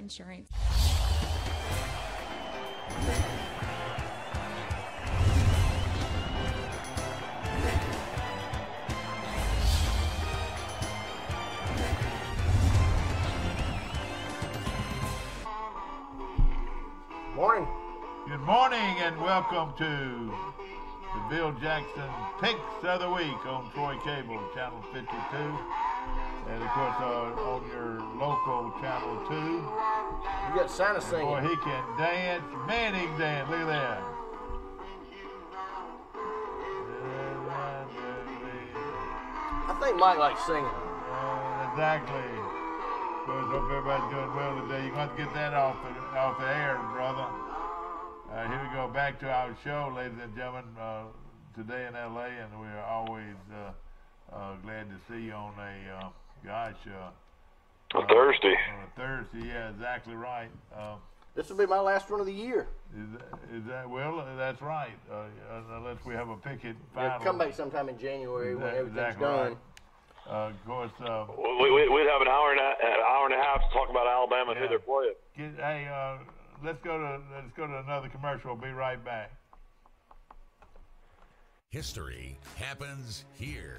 insurance. Morning. Good morning and welcome to the Bill Jackson Picks of the Week on Troy Cable, Channel 52. And of course on your local Channel 2. You got Santa singing. Boy, he can dance. Man, he can dance. Look at that. I think Mike likes singing. Exactly. Of course, hope everybody's doing well today. You're going to have to get that off the air, brother. Here we go, back to our show, ladies and gentlemen, today in L.A., and we are always glad to see you on a, Thursday. On a Thursday, yeah, exactly right. This will be my last one of the year. Is that well? That's right. Unless we have a picket final. Yeah, come back sometime in January when everything's exactly done. Right. Of course. We'd have an hour and a half to talk about Alabama and who they're playing. Hey, let's go to another commercial. We'll be right back. History happens here.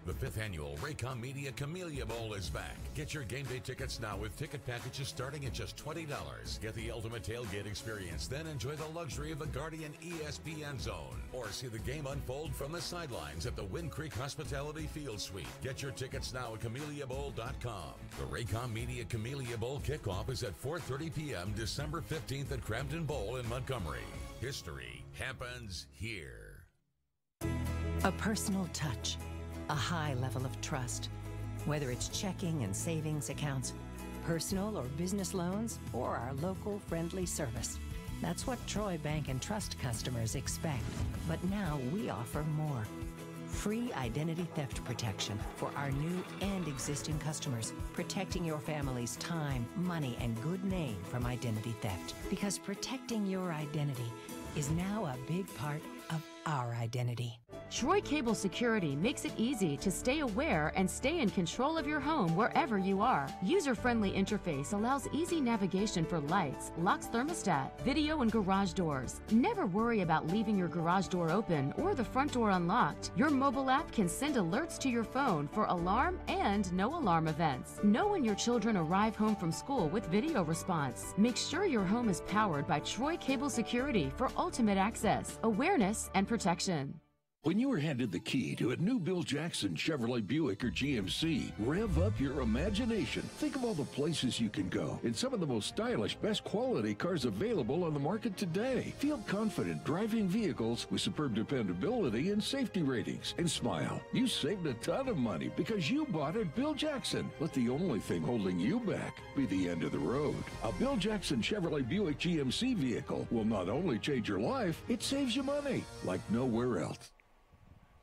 The 5th annual Raycom Media Camellia Bowl is back. Get your game day tickets now with ticket packages starting at just $20. Get the ultimate tailgate experience, then enjoy the luxury of a Guardian ESPN zone. Or see the game unfold from the sidelines at the Wind Creek Hospitality Field Suite. Get your tickets now at CameliaBowl.com. The Raycom Media Camellia Bowl kickoff is at 4:30 p.m. December 15th at Crampton Bowl in Montgomery. History happens here. A personal touch. A high level of trust. Whether it's checking and savings accounts, personal or business loans, or our local friendly service. That's what Troy Bank and Trust customers expect. But now we offer more. Free identity theft protection for our new and existing customers, protecting your family's time, money, and good name from identity theft. Because protecting your identity is now a big part of our identity. Troy Cable Security makes it easy to stay aware and stay in control of your home wherever you are. User-friendly interface allows easy navigation for lights, locks thermostat, video, and garage doors. Never worry about leaving your garage door open or the front door unlocked. Your mobile app can send alerts to your phone for alarm and no alarm events. Know when your children arrive home from school with video response. Make sure your home is powered by Troy Cable Security for ultimate access, awareness, and protection. When you are handed the key to a new Bill Jackson Chevrolet Buick or GMC, rev up your imagination. Think of all the places you can go in some of the most stylish, best quality cars available on the market today. Feel confident driving vehicles with superb dependability and safety ratings. And smile. You saved a ton of money because you bought at Bill Jackson. Let the only thing holding you back be the end of the road. A Bill Jackson Chevrolet Buick GMC vehicle will not only change your life, it saves you money like nowhere else.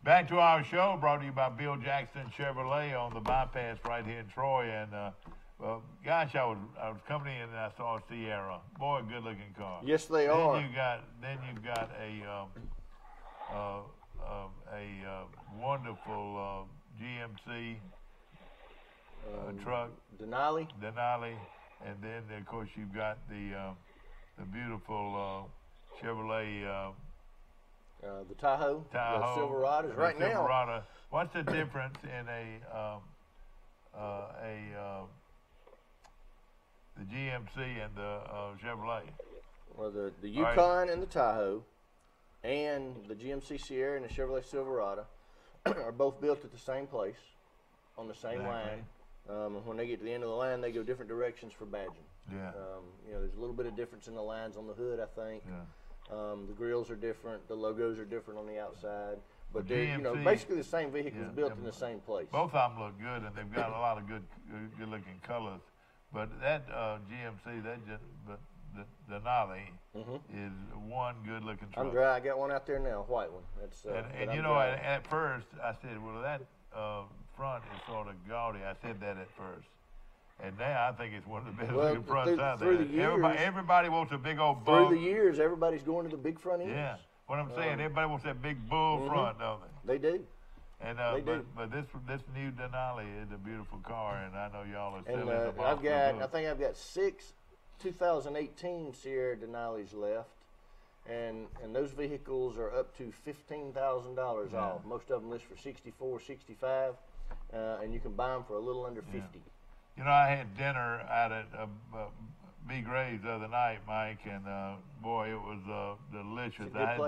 Back to our show, brought to you by Bill Jackson Chevrolet on the bypass right here in Troy. And well, gosh, I was coming in and I saw a Sierra. Boy, good-looking car. Yes, they are. Then you've got a wonderful GMC truck. Denali. And then of course you've got the beautiful Chevrolet. The Tahoe, the Silverados. Right Silverado. now, what's the difference in the GMC and the Chevrolet? Well, the Yukon and the Tahoe, and the GMC Sierra and the Chevrolet Silverado are both built at the same place, on the same line. When they get to the end of the line, they go different directions for badging. Yeah. There's a little bit of difference in the lines on the hood, I think. Yeah. The grills are different, the logos are different on the outside, but they're basically the same vehicles built in the same place. Both of them look good, and they've got a lot of good-looking colors. But that GMC, the Denali, is one good-looking truck. I got one out there now, a white one. That's and you know, at first I said, well, that front is sort of gaudy. I said that at first. And now I think it's one of the best looking fronts out there. Everybody wants a big old bump. Through the years, everybody's going to the big front ends. Yeah. What I'm saying, everybody wants that big bull front, don't they? They do. And but this new Denali is a beautiful car, and I know y'all are And selling them. I think I've got 6 2018 Sierra Denali's left, and those vehicles are up to $15,000 off. Most of them list for 64, 65, and you can buy them for a little under 50. You know, I had dinner out at B. Gray's the other night, Mike, and boy, it was delicious. I had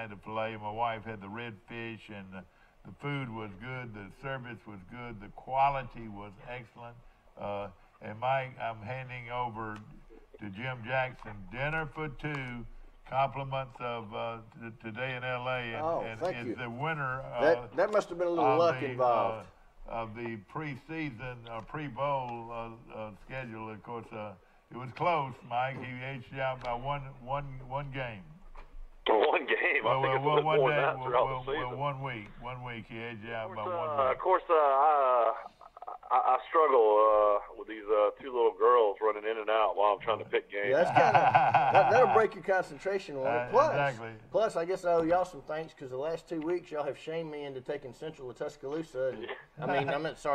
the filet. My wife had the red fish, and the food was good. The service was good. The quality was excellent. And Mike, I'm handing over to Jim Jackson dinner for two. Compliments of today in L.A. and thank you. The winner. That must have been a little luck involved. Of the preseason, pre-bowl schedule. Of course, it was close, Mike. He edged you out by one game. One game. I think it's a little more than that throughout the season. 1 week. 1 week. He edged you out by 1 week. Of course, I struggle with these two little girls running in and out while I'm trying to pick games. Yeah, that's kind of that'll break your concentration on it. Plus, I guess I owe y'all some thanks because the last 2 weeks y'all have shamed me into taking Central to Tuscaloosa.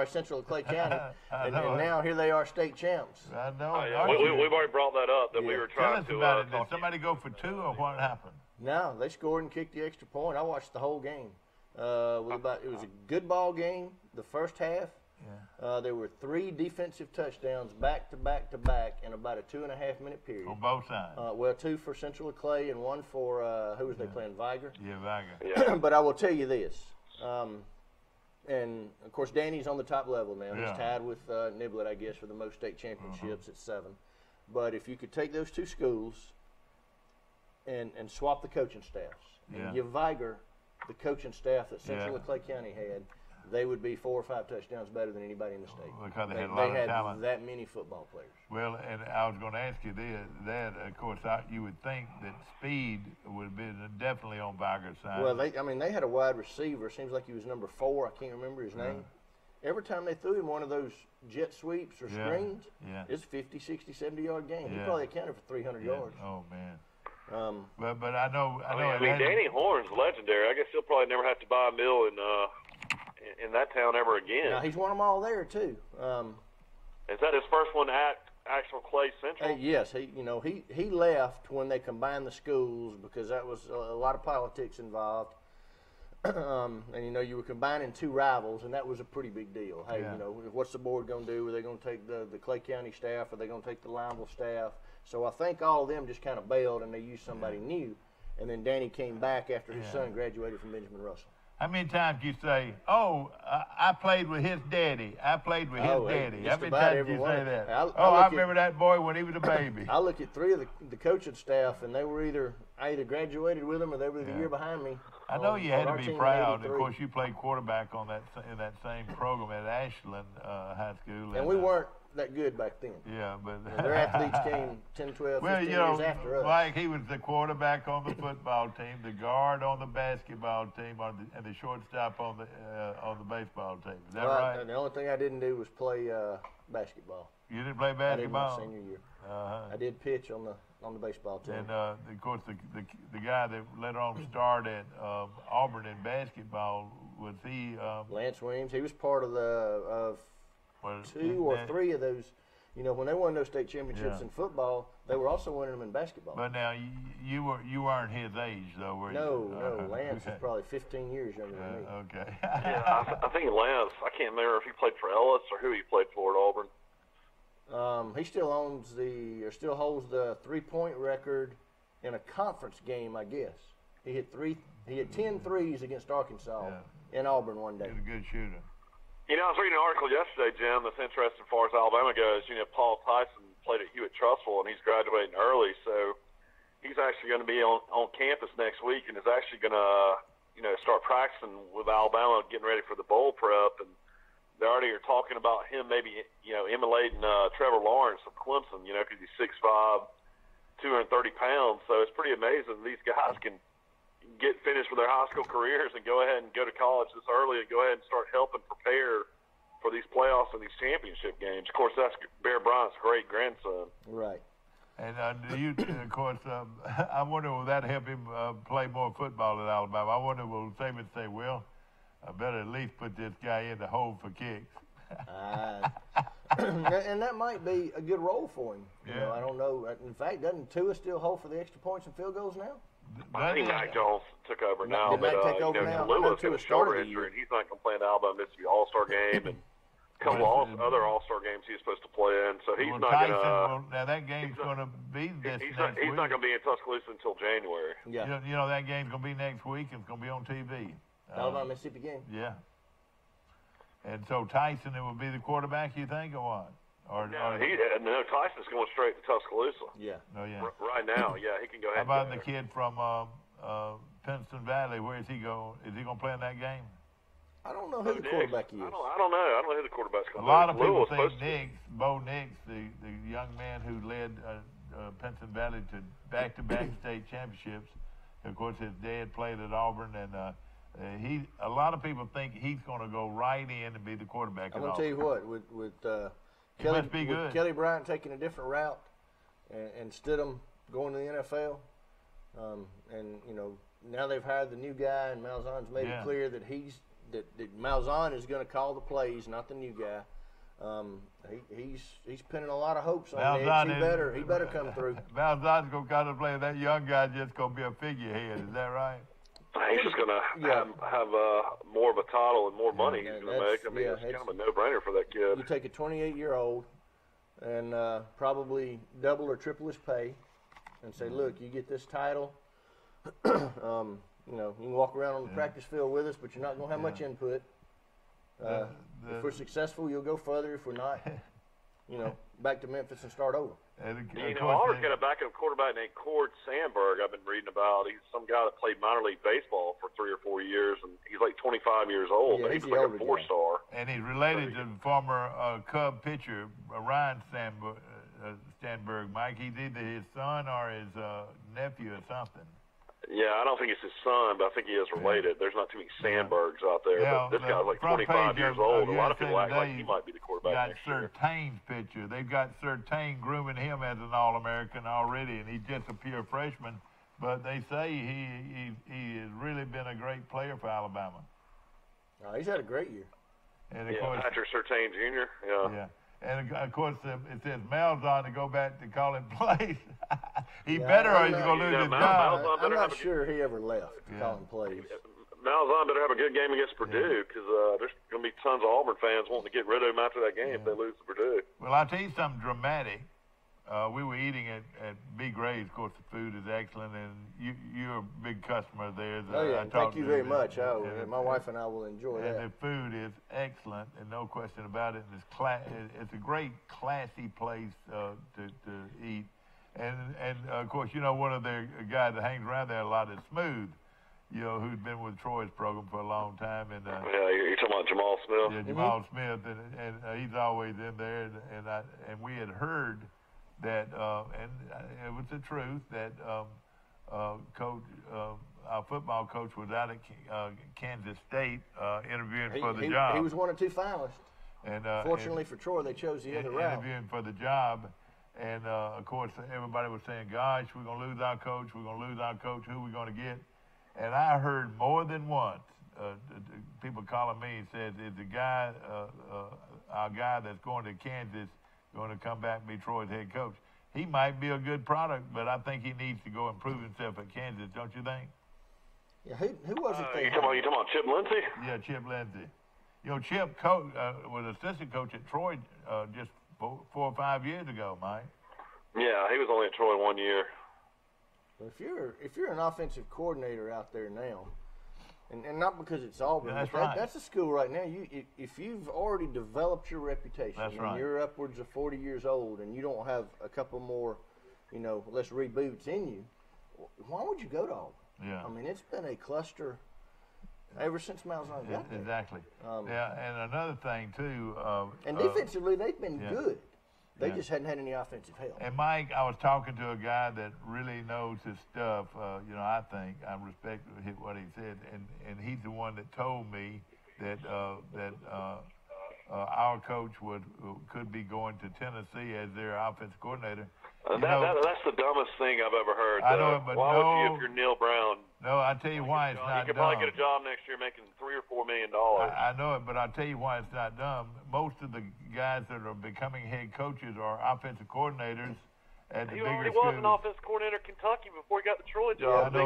Central to Clay County, and now here they are, state champs. I know. We've already brought that up that we were trying to. Did somebody go for two, or what happened? No, they scored and kicked the extra point. I watched the whole game. It was a good ball game. The first half. Yeah. There were 3 defensive touchdowns back to back to back in about a 2.5 minute period. On both sides. 2 for Central Clay and 1 for who was they playing? Viger. Yeah, Viger. Yeah. But I will tell you this, and of course Danny's on the top level now. He's tied with Niblett, I guess, for the most state championships at 7. But if you could take those 2 schools and swap the coaching staffs and give Viger the coaching staff that Central and Clay County had, they would be 4 or 5 touchdowns better than anybody in the state. Because they had a lot of talent. That many football players. Well, and I was going to ask you that of course, you would think that speed would have been definitely on Viger's side. Well, they had a wide receiver. Seems like he was number 4. I can't remember his name. Every time they threw him one of those jet sweeps or screens, it's 50, 60, 70-yard game. He probably accounted for 300 yards. Oh, man. But I know. I mean, Danny Horn's legendary. I guess he'll probably never have to buy a meal in that town ever again. Now, he's won them all there too. Is that his first one at actual Clay Central? Yes, he left when they combined the schools because that was a lot of politics involved. And you were combining 2 rivals, and that was a pretty big deal. Hey, what's the board going to do? Are they going to take the Clay County staff? Are they going to take the Lineville staff? So I think all of them just kind of bailed, and they used somebody new. And then Danny came back after his son graduated from Benjamin Russell. How many times you say, I played with his daddy. I played with his daddy. How many times you say that? I remember that boy when he was a baby. I look at 3 of the coaching staff, and they were I either graduated with them or they were the year behind me. I know you had to be proud. Of course, you played quarterback in that same program at Ashland High School. And we weren't that good back then. Yeah, but their athletes came 10, 12, 15 years after us. Like he was the quarterback on the football team, the guard on the basketball team, and the shortstop on the baseball team. Is that right? The only thing I didn't do was play basketball. You didn't play basketball? I did my senior year. I did pitch on the baseball team. And of course, the guy that later on starred at Auburn in basketball, was he? Lance Williams. He was part of 2 or 3 of those. When they won those state championships in football, they were also winning them in basketball. But now you weren't his age though, were you? No. Lance was probably 15 years younger than me. Okay. I think Lance. I can't remember if he played for Ellis or who he played for at Auburn. He still holds the 3-point record in a conference game, I guess. He hit 10 threes against Arkansas in Auburn one day. He's a good shooter. I was reading an article yesterday, Jim, that's interesting as far as Alabama goes. Paul Tyson played at Hewitt-Trussville, and he's graduating early, so he's actually going to be on campus next week and is actually going to, start practicing with Alabama, getting ready for the bowl prep. And they already are talking about him maybe, emulating Trevor Lawrence of Clemson, because he's 6'5", 230 pounds. So it's pretty amazing these guys can get finished with their high school careers and go ahead and go to college this early and go ahead and start helping prepare for these playoffs and these championship games. Of course, that's Bear Bryant's great-grandson. Right. And of course, I wonder will that help him play more football at Alabama? I wonder will Saban say, well, I better at least put this guy in the hole for kicks. and that might be a good role for him. You know, I don't know. In fact, doesn't Tua still hold for the extra points and field goals now? I think Mac Jones took over now, Did but Mac take over now? Lewis got a shoulder injury, and he's not going to play in the Alabama Mississippi All-Star game, and a couple other All-Star games he's supposed to play in. So he's not going to. Now that game's going to be this He's next week. not going to be in Tuscaloosa until January. Yeah. You know that game's going to be next week. It's going to be on TV. Alabama Mississippi game. Yeah. And so Tyson, it would be the quarterback, you think, or what? No, Tyson's going straight to Tuscaloosa. Yeah. Oh yeah. Right now, yeah, he can go ahead. How about the kid from Princeton Valley? Where is he going? Is he going to play in that game? I don't know who the quarterback is. I don't know. I don't know who the quarterback's going to be. A lot of people think Bo Nix, the young man who led Princeton Valley to back-to-back state championships. Of course, his dad played at Auburn, and a lot of people think he's going to go right in and be the quarterback. I'm going to tell you what, with Kelly Bryant taking a different route, and Stidham going to the NFL, and you know now they've hired the new guy, and Malzahn's made it clear that that Malzahn is going to call the plays, not the new guy. He's pinning a lot of hopes on Nix. He better come through. Malzahn's going to kind of play that young guy, just going to be a figurehead. Is that right? He's just going to have more of a title and more money he's going to make. I mean, it's kind of a no-brainer for that kid. You take a 28-year-old and probably double or triple his pay and say, look, you get this title. You know, you can walk around on the practice field with us, but you're not going to have much input. If we're successful, you'll go further. If we're not, you know, back to Memphis and start over. You know, Auburn's got a backup quarterback named Cord Sandberg I've been reading about. He's some guy that played minor league baseball for 3 or 4 years, and he's like 25 years old, but he's like a 4-star. And he's related to the former Cub pitcher, Ryan Sandberg, Mike. He's either his son or his nephew or something. Yeah, I don't think it's his son, but I think he is related. There's not too many Sandbergs out there. Yeah, but this guy's like 25 years old. A lot of people act like he might be the quarterback next year. Surtain's pitcher. They've got Surtain grooming him as an All-American already, and he's just a pure freshman. But they say he has really been a great player for Alabama. He's had a great year. And of course, Patrick Surtain Jr. Yeah. And of course, it says Malzahn to go back to calling plays. He better, or he's going to lose his job. I'm not sure he ever left calling plays. Malzahn better have a good game against Purdue, because there's going to be tons of Auburn fans wanting to get rid of him after that game if they lose to Purdue. Well, I'll tell you something dramatic. We were eating at B. Gray's. Of course, the food is excellent, and you're a big customer there. Thank you very much. My wife and I will enjoy that. And the food is excellent, and no question about it. And it's a great, classy place to eat. And of course, you know, one of the guys that hangs around there a lot is Smooth, you know, who's been with Troy's program for a long time. And you're talking about Jamal Smith. Yeah, Jamal Smith, and he's always in there. And we had heard that, and it was the truth, that coach, our football coach was out at Kansas State interviewing for the job. He was one or two finalists. And fortunately for Troy, they chose the other route. Interviewing for the job. And, of course, everybody was saying, gosh, we're going to lose our coach. We're going to lose our coach. Who are we going to get? And I heard more than once people calling me and said, is the guy, our guy that's going to Kansas, going to come back and be Troy's head coach? He might be a good product, but I think he needs to go improve himself at Kansas, don't you think? Yeah, who was it? You talking about Chip Lindsey? Yeah, Chip Lindsey. You know, Chip was assistant coach at Troy just 4 or 5 years ago, Mike. Yeah, he was only at Troy 1 year. If you're an offensive coordinator out there now, and not because it's Auburn, that's a school right now. If you've already developed your reputation, and you're upwards of 40 years old, and you don't have a couple more, you know, less reboots in you, why would you go to Auburn? Yeah. I mean, it's been a cluster ever since Malzahn got there. Exactly. And another thing, too. And defensively, they've been good. They just hadn't had any offensive help. And, Mike, I was talking to a guy that really knows his stuff. You know, I think I respect what he said. And he's the one that told me that our coach could be going to Tennessee as their offensive coordinator. That's the dumbest thing I've ever heard. I know it, but why would you if you're Neil Brown? No, I tell you why it's not dumb. You could probably get a job next year making $3 or $4 million. I know it, but I'll tell you why it's not dumb. Most of the guys that are becoming head coaches are offensive coordinators at the bigger schools. He already was an offensive coordinator at Kentucky before he got the Troy job. Yeah,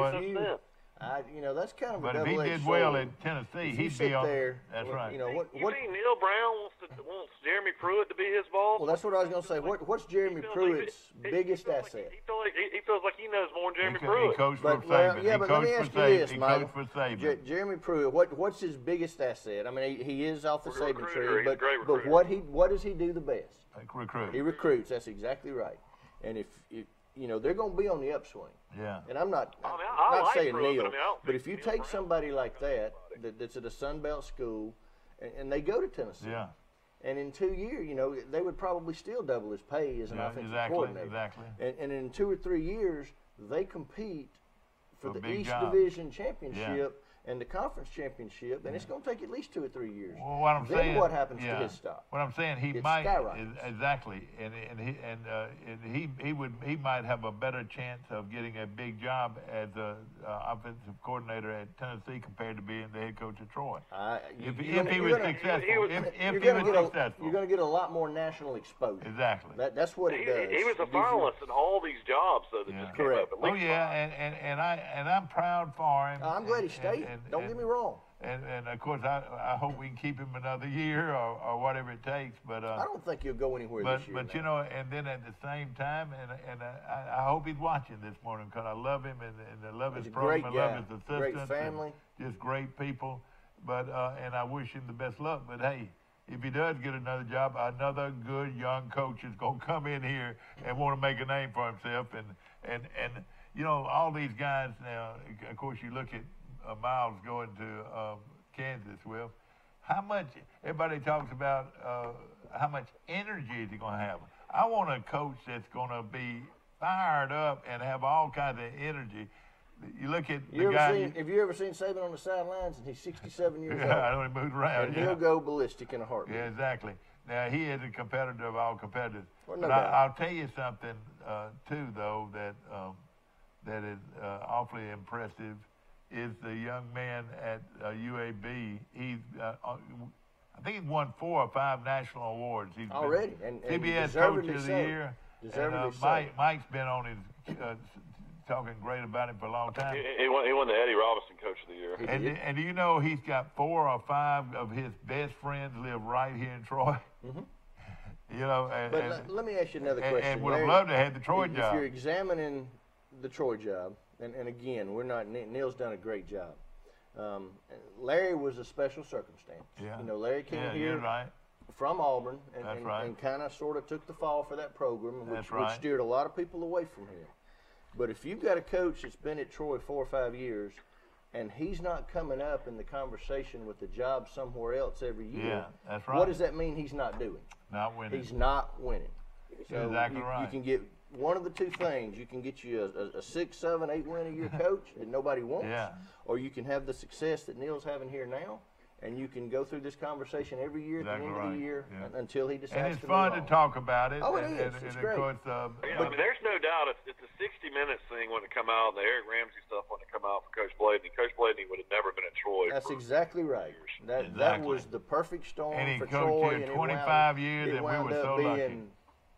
I know that's kind of but a double-edged sword. But if he did well at Tennessee, he'd be on there. That's right. You know, you think Neil Brown wants Jeremy Pruitt to be his boss? Well, that's what I was going to say. What's Jeremy Pruitt's biggest asset? He feels like he knows more than Jeremy Pruitt. He coached for Saban. Yeah, but let me ask you this, Mike. Jeremy Pruitt, what's his biggest asset? I mean, he is off the Saban tree, but what does he do the best? Recruit. He recruits. That's exactly right. And if they're going to be on the upswing. Yeah. And I'm not like saying Pruitt, Neil, but if you take somebody like that's at a Sun Belt school, and they go to Tennessee, and in 2 years, they would probably still double his pay as an offensive coordinator. Exactly. And in 2 or 3 years, they compete for the East job. Division championship and the conference championship, and it's going to take at least 2 or 3 years. Well, what I'm saying, what happens to his stock? What I'm saying, he might exactly, and he might have a better chance of getting a big job as a offensive coordinator at Tennessee compared to being the head coach at Troy. If he was successful, you're going to get a lot more national exposure. Exactly. That's what it does. He was a finalist in all these jobs, though. That just came up. Oh yeah, and I'm proud for him. I'm glad he stayed. Don't get me wrong. And of course, I hope we can keep him another year or whatever it takes. But I don't think he'll go anywhere this year. But and then at the same time, and I hope he's watching this morning because I love him and I love his program. I love his assistants. Great family. Just great people. But and I wish him the best luck. But hey, if he does get another job, another good young coach is going to come in here and want to make a name for himself. And all these guys now. Of course, you look at Miles going to Kansas. Well, how much everybody talks about how much energy is he going to have? I want a coach that's going to be fired up and have all kinds of energy. You look at the guy. Have you ever seen Saban on the sidelines? And he's 67 years old. I know he moves around. And he'll go ballistic in a heartbeat. Yeah, exactly. Now he is a competitor of all competitors. Well, but I'll tell you something too, though, that is awfully impressive. Is the young man at UAB? He's, I think he's won 4 or 5 national awards. He's already, and CBS Coach of the Year. Deservedly Mike's been on his talking great about him for a long time. He won the Eddie Robinson Coach of the Year. And do you know he's got 4 or 5 of his best friends live right here in Troy? But let me ask you another question. And would have loved to have the Troy job. If you're examining the Troy job. And again, Neil's done a great job. Larry was a special circumstance. Yeah. Larry came here from Auburn and kind of sort of took the fall for that program, which steered a lot of people away from him. But if you've got a coach that's been at Troy 4 or 5 years, and he's not coming up in the conversation with the job somewhere else every year, what does that mean he's not doing? Not winning. He's not winning. So exactly right. You can get one of the two things. You can get you a 6, 7, 8 win a year coach that nobody wants, or you can have the success that Neil's having here now, and you can go through this conversation every year at the end of the year until he decides to And it's fun to talk about it. Oh, it is. It's great. Of course, there's no doubt it's a 60 Minutes thing when it come out, the Eric Ramsey stuff when it come out for Coach Bladney. Coach Bladney would have never been at Troy. That's exactly right. That was the perfect storm for Troy. And he coached here 25 years, and we were so lucky.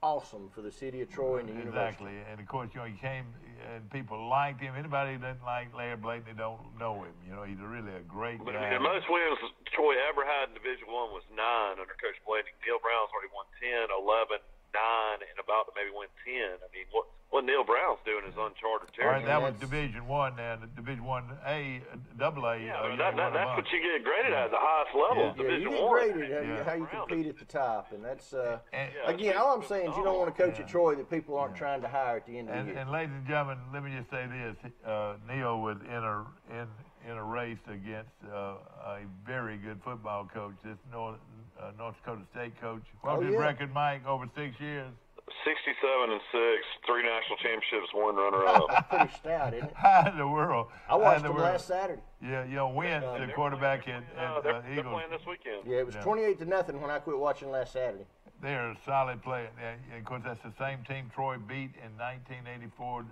Awesome for the city of Troy and the university. Exactly, and of course, he came and people liked him. Anybody that doesn't like Larry Bladney don't know him. He's really a great guy. The most wins Troy ever had in Division I was 9 under Coach Bladney. Neil Brown's already won 10, 11, 9, and about to maybe win 10. I mean, what Neil Brown's doing is uncharted territory. All right, that was Division I now. Division I, AA. Yeah, that's what you get graded at the highest level. Division you get graded how you compete at the top, and that's again. All I'm saying is you don't want to coach at Troy that people aren't trying to hire at the end of the year. And ladies and gentlemen, let me just say this: Neil was in a race against a very good football coach. This North Dakota State coach. What was his record, Mike? Over 6 years. 67-6, 3 national championships, 1 runner-up. That's pretty stout, isn't it? How in the world? I watched them last Saturday. Yeah, Wentz, the quarterback at they're Eagles. playing this weekend. Yeah, it was 28-0 when I quit watching last Saturday. They're a solid player. And of course, that's the same team Troy beat in 1984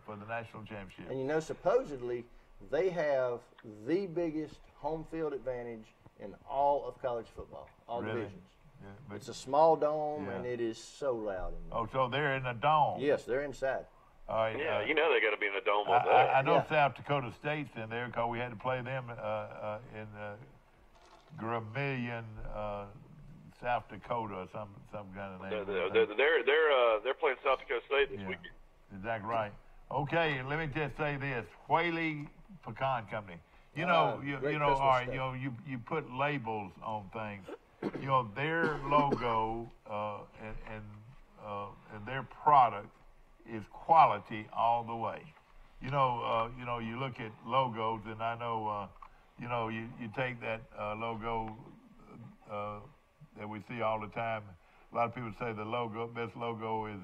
for the national championship. And supposedly, they have the biggest home field advantage in all of college football, all divisions. Yeah, it's a small dome, and it is so loud in there. Oh, so they're in a dome? Yes, they're inside. All right, they got to be in a dome over there. I know South Dakota State's in there because we had to play them in Gramillion, South Dakota, or some kind of name. They're playing South Dakota State this weekend. Exactly right. Okay, let me just say this: Whaley Pecan Company. You put labels on things. Their logo and their product is quality all the way. You look at logos, and I know, you take that logo that we see all the time. A lot of people say the best logo is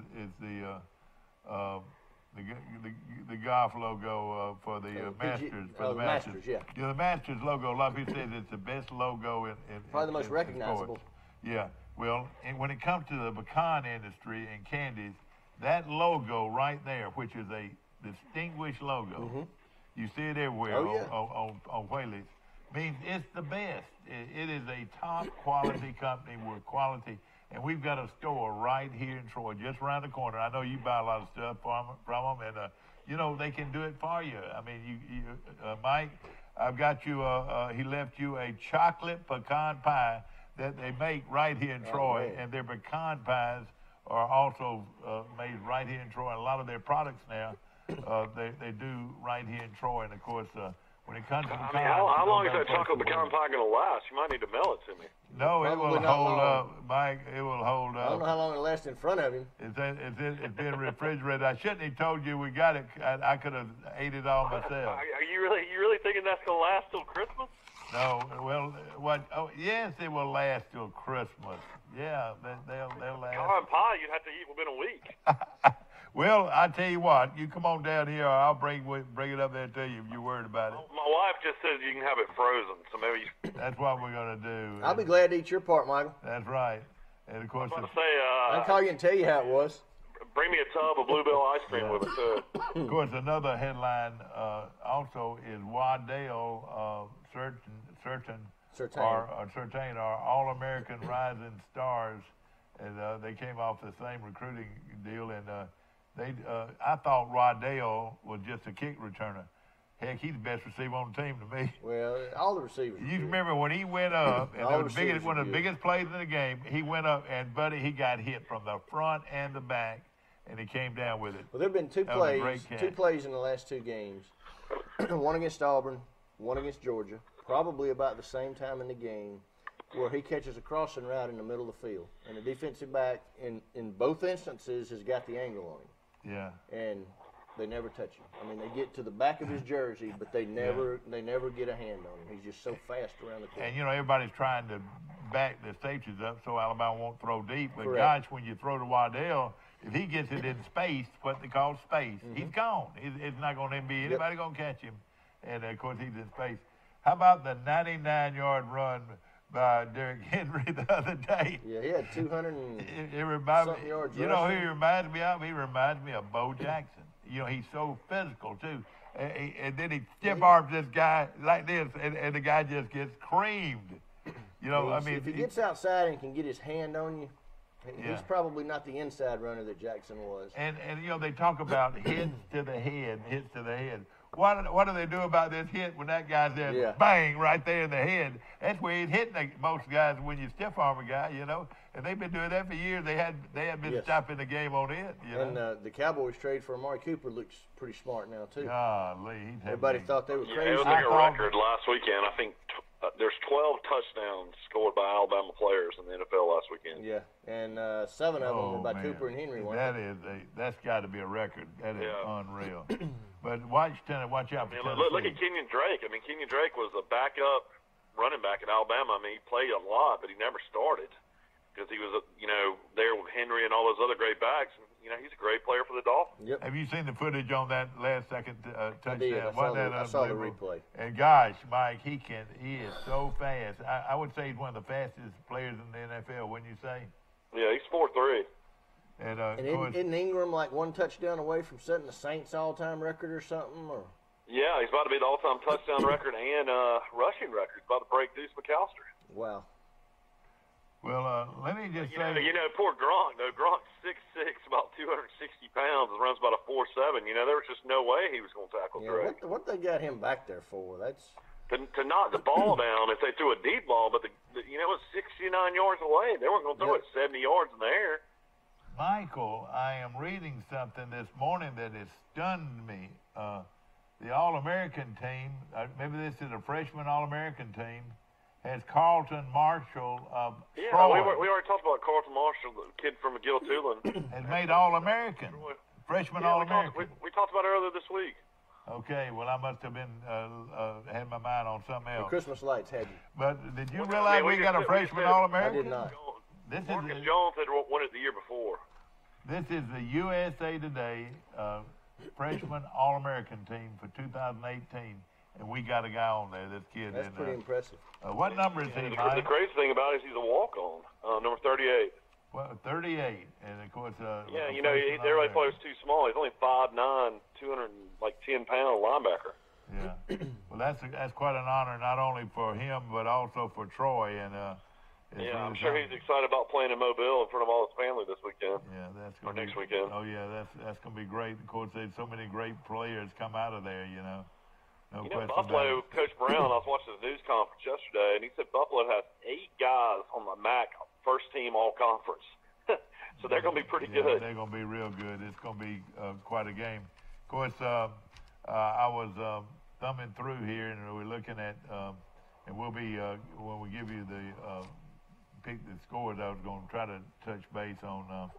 the golf logo for the Masters. The Masters, yeah. The Masters logo, a lot of people say it's the best logo in probably the most recognizable. Yeah. Well, when it comes to the pecan industry and candies, that logo right there, which is a distinguished logo, you see it everywhere on Whaley's, means it's the best. It is a top quality company with quality. And we've got a store right here in Troy, just around the corner. I know you buy a lot of stuff from them, and they can do it for you. I mean, Mike, I've got you. He left you a chocolate pecan pie that they make right here in Troy, and their pecan pies are also made right here in Troy. A lot of their products now they do right here in Troy, and of course. When it comes to pecan, how long is that chocolate pecan pie going to last? You might need to mail it to me. No, it will hold up, Mike. It will hold up. I don't know how long it'll last in front of him. It's been refrigerated. I shouldn't have told you we got it. I could have ate it all myself. Are you really thinking that's going to last till Christmas? No. Well, what? Oh, yes, it will last till Christmas. Yeah, they'll last. Pecan pie, you'd have to eat within a week. Well, I tell you what, you come on down here, or I'll bring it up there to you if you're worried about it. My wife just says you can have it frozen, so maybe. That's what we're gonna do. I'll be glad to eat your part, Michael. That's right, and of course. I was about to say, I can call you and tell you how it was. Bring me a tub of Bluebell ice cream with it too. Of course, another headline also is Waddell Certain are All-American Rising Stars, and they came off the same recruiting deal, and I thought Waddell was just a kick returner. Heck, he's the best receiver on the team to me. Well, all the receivers. You remember when he went up, and one of the biggest plays in the game, he went up, and buddy, he got hit from the front and the back, and he came down with it. Well, there have been two plays in the last 2 games. One against Auburn, one against Georgia, probably about the same time in the game, where he catches a crossing route in the middle of the field, and the defensive back in both instances has got the angle on him. Yeah. And they never touch him. I mean, they get to the back of his jersey, but they never get a hand on him. He's just so fast around the court. And everybody's trying to back the safeties up so Alabama won't throw deep. But Correct. gosh, when you throw to Waddell, if he gets it in space, what they call space, he's gone. It's not going to be anybody going to catch him. And of course, he's in space. How about the 99-yard run by Derrick Henry the other day? Yeah, he had 200 and it reminds something yards. You know who he reminds me of? He reminds me of Bo Jackson. He's so physical, too. And then he stiff-arms this guy like this, and the guy just gets creamed. If he gets outside and can get his hand on you, he's probably not the inside runner that Jackson was. And they talk about hits to the head. What do they do about this hit when that guy's there, bang, right there in the head? That's where he's hitting most guys when you stiff-arm a guy, And they've been doing that for years. They had been stopping the game on it, And the Cowboys trade for Amari Cooper looks pretty smart now, too. Golly. Everybody thought they were crazy. It was like a record last weekend. I think there's 12 touchdowns scored by Alabama players in the NFL last weekend. Yeah, and 7 of them were by Cooper and Henry. That's got to be a record. That is unreal. But watch out for Tennessee. Look at Kenyon Drake. I mean, Kenyon Drake was a backup running back at Alabama. I mean, he played a lot, but he never started. because he was, there with Henry and all those other great backs. He's a great player for the Dolphins. Yep. Have you seen the footage on that last second touchdown? I did. I saw the replay. And gosh, Mike, he is so fast. I would say he's one of the fastest players in the NFL, wouldn't you say? Yeah, he's 4'3". And isn't Ingram like one touchdown away from setting the Saints all-time record or something? Or yeah, he's about to be the all-time touchdown record and rushing record. He's about to break Deuce McAllister. Wow. Well, let me just say, poor Gronk. Though Gronk's 6'6", about 260 pounds, and runs about a 4'7". There was just no way he was going to tackle Drake. What they got him back there for? That's to knock the ball down if they threw a deep ball, but it's 69 yards away. They weren't going to throw it 70 yards in the air. Michael, I am reading something this morning that has stunned me. The All-American team, maybe this is a freshman All-American team, has Carlton Marshall of Troy. We already talked about Carlton Marshall, the kid from McGill-Tulane. Has made All-American, freshman All-American. We talked about it earlier this week. Okay, well, I must have been had my mind on something else. The Christmas lights had you. But did you realize we got a freshman All-American? I did not. Marcus Jones had won it the year before. This is the USA Today freshman All-American team for 2018. And we got a guy on there, this kid. That's pretty impressive. What number is he, Mike? The crazy thing about it is he's a walk-on, number 38. Well, 38. And, of course... everybody thought he was too small. He's only 5'9", 210-pound linebacker. Yeah. Well, that's quite an honor, not only for him, but also for Troy. And I'm sure he's excited about playing in Mobile in front of all his family this weekend. Yeah, next weekend. Oh, yeah, that's going to be great. Of course, there's so many great players come out of there, No question Buffalo, Coach Brown, I was watching the news conference yesterday, and he said Buffalo has 8 guys on the MAC first-team all-conference. So they're going to be pretty good. They're going to be real good. It's going to be quite a game. Of course, I was thumbing through here, and we're looking at, and we'll be, when we give you the pick the scores, I was going to try to touch base on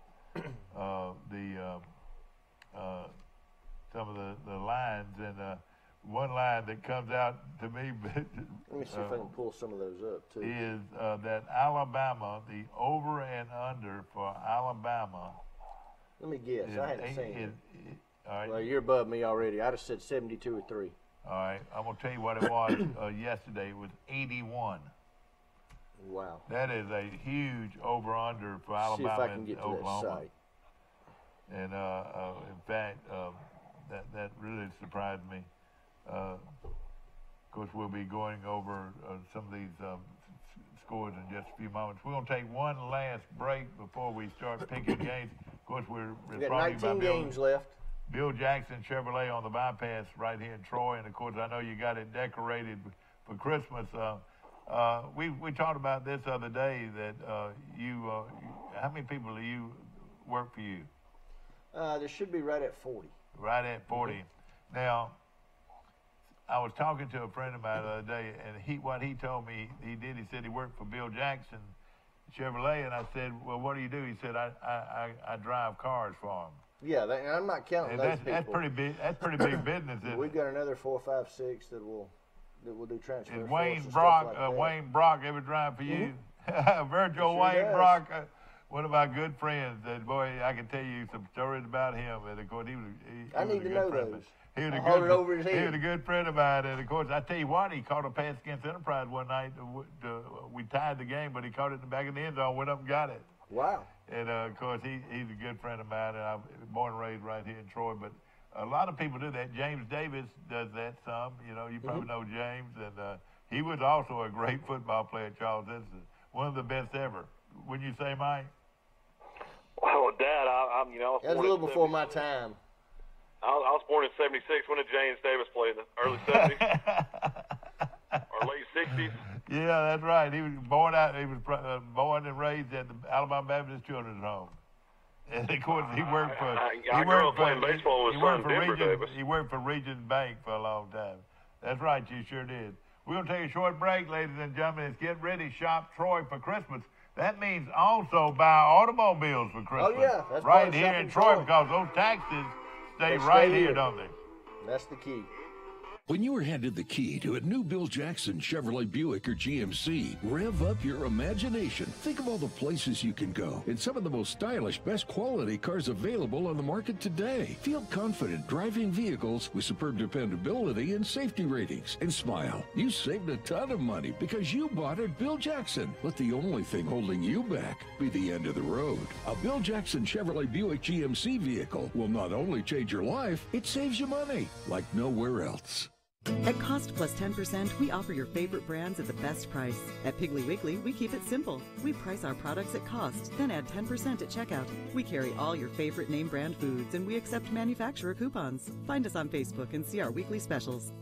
some of the lines, and one line that comes out to me, let me see if I can pull some of those up too. Is that Alabama, the over and under for Alabama. Let me guess. I hadn't seen it. All right. Well, you're above me already. I'd have said 72 or 3. All right. I'm gonna tell you what it was yesterday. It was 81. Wow. That is a huge over under for Alabama. See if I can get to Oklahoma. that site. And in fact, that really surprised me. Of course, we'll be going over some of these scores in just a few moments. We're going to take one last break before we start picking games. Of course, we're got 19 games left. Bill Jackson Chevrolet on the bypass right here in Troy. And, of course, I know you got it decorated for Christmas. We talked about this other day that how many people do you work for you? There should be right at 40. Right at 40. Now, I was talking to a friend of mine the other day, and what he told me he did, he said he worked for Bill Jackson Chevrolet, and I said, well, what do you do? He said, I drive cars for him. Yeah, and I'm not counting those people. That's pretty big. That's pretty big business. We've got another 4, 5, 6 that will do transfer. Is Wayne Brock Wayne Brock ever drive for you? Virgil Wayne Brock. One of my good friends. And boy, I can tell you some stories about him. And of course, I need to know those. He was a good friend of mine, and of course, I tell you what, he caught a pass against Enterprise one night. We tied the game, but he caught it in the back of the end zone, went up and got it. Wow. And of course, he's a good friend of mine, and I'm born and raised right here in Troy. But a lot of people do that. James Davis does that some. You probably know James, and he was also a great football player at Charles Edison, one of the best ever. Wouldn't you say, Mike? Well, Dad, I was That's a little before my time. I was born in '76. When did James Davis play? In the early '70s or late '60s? Yeah, that's right. He was born born and raised at the Alabama Baptist Children's Home. And of course, he worked for. I grew up playing baseball with his son, Denver Davis. He worked for Regions Bank for a long time. That's right, you sure did. We're going to take a short break, ladies and gentlemen. It's Get Ready, Shop Troy for Christmas. That means also buy automobiles for Christmas. Oh, yeah. That's right here in Troy, because those taxes stay right here, don't they? That's the key. When you are handed the key to a new Bill Jackson Chevrolet Buick or GMC, rev up your imagination. Think of all the places you can go in some of the most stylish, best quality cars available on the market today. Feel confident driving vehicles with superb dependability and safety ratings. And smile. You saved a ton of money because you bought at Bill Jackson. Let the only thing holding you back be the end of the road. A Bill Jackson Chevrolet Buick GMC vehicle will not only change your life, it saves you money like nowhere else. At Cost Plus 10%, we offer your favorite brands at the best price. At Piggly Wiggly, we keep it simple. We price our products at cost, then add 10% at checkout. We carry all your favorite name brand foods, and we accept manufacturer coupons. Find us on Facebook and see our weekly specials.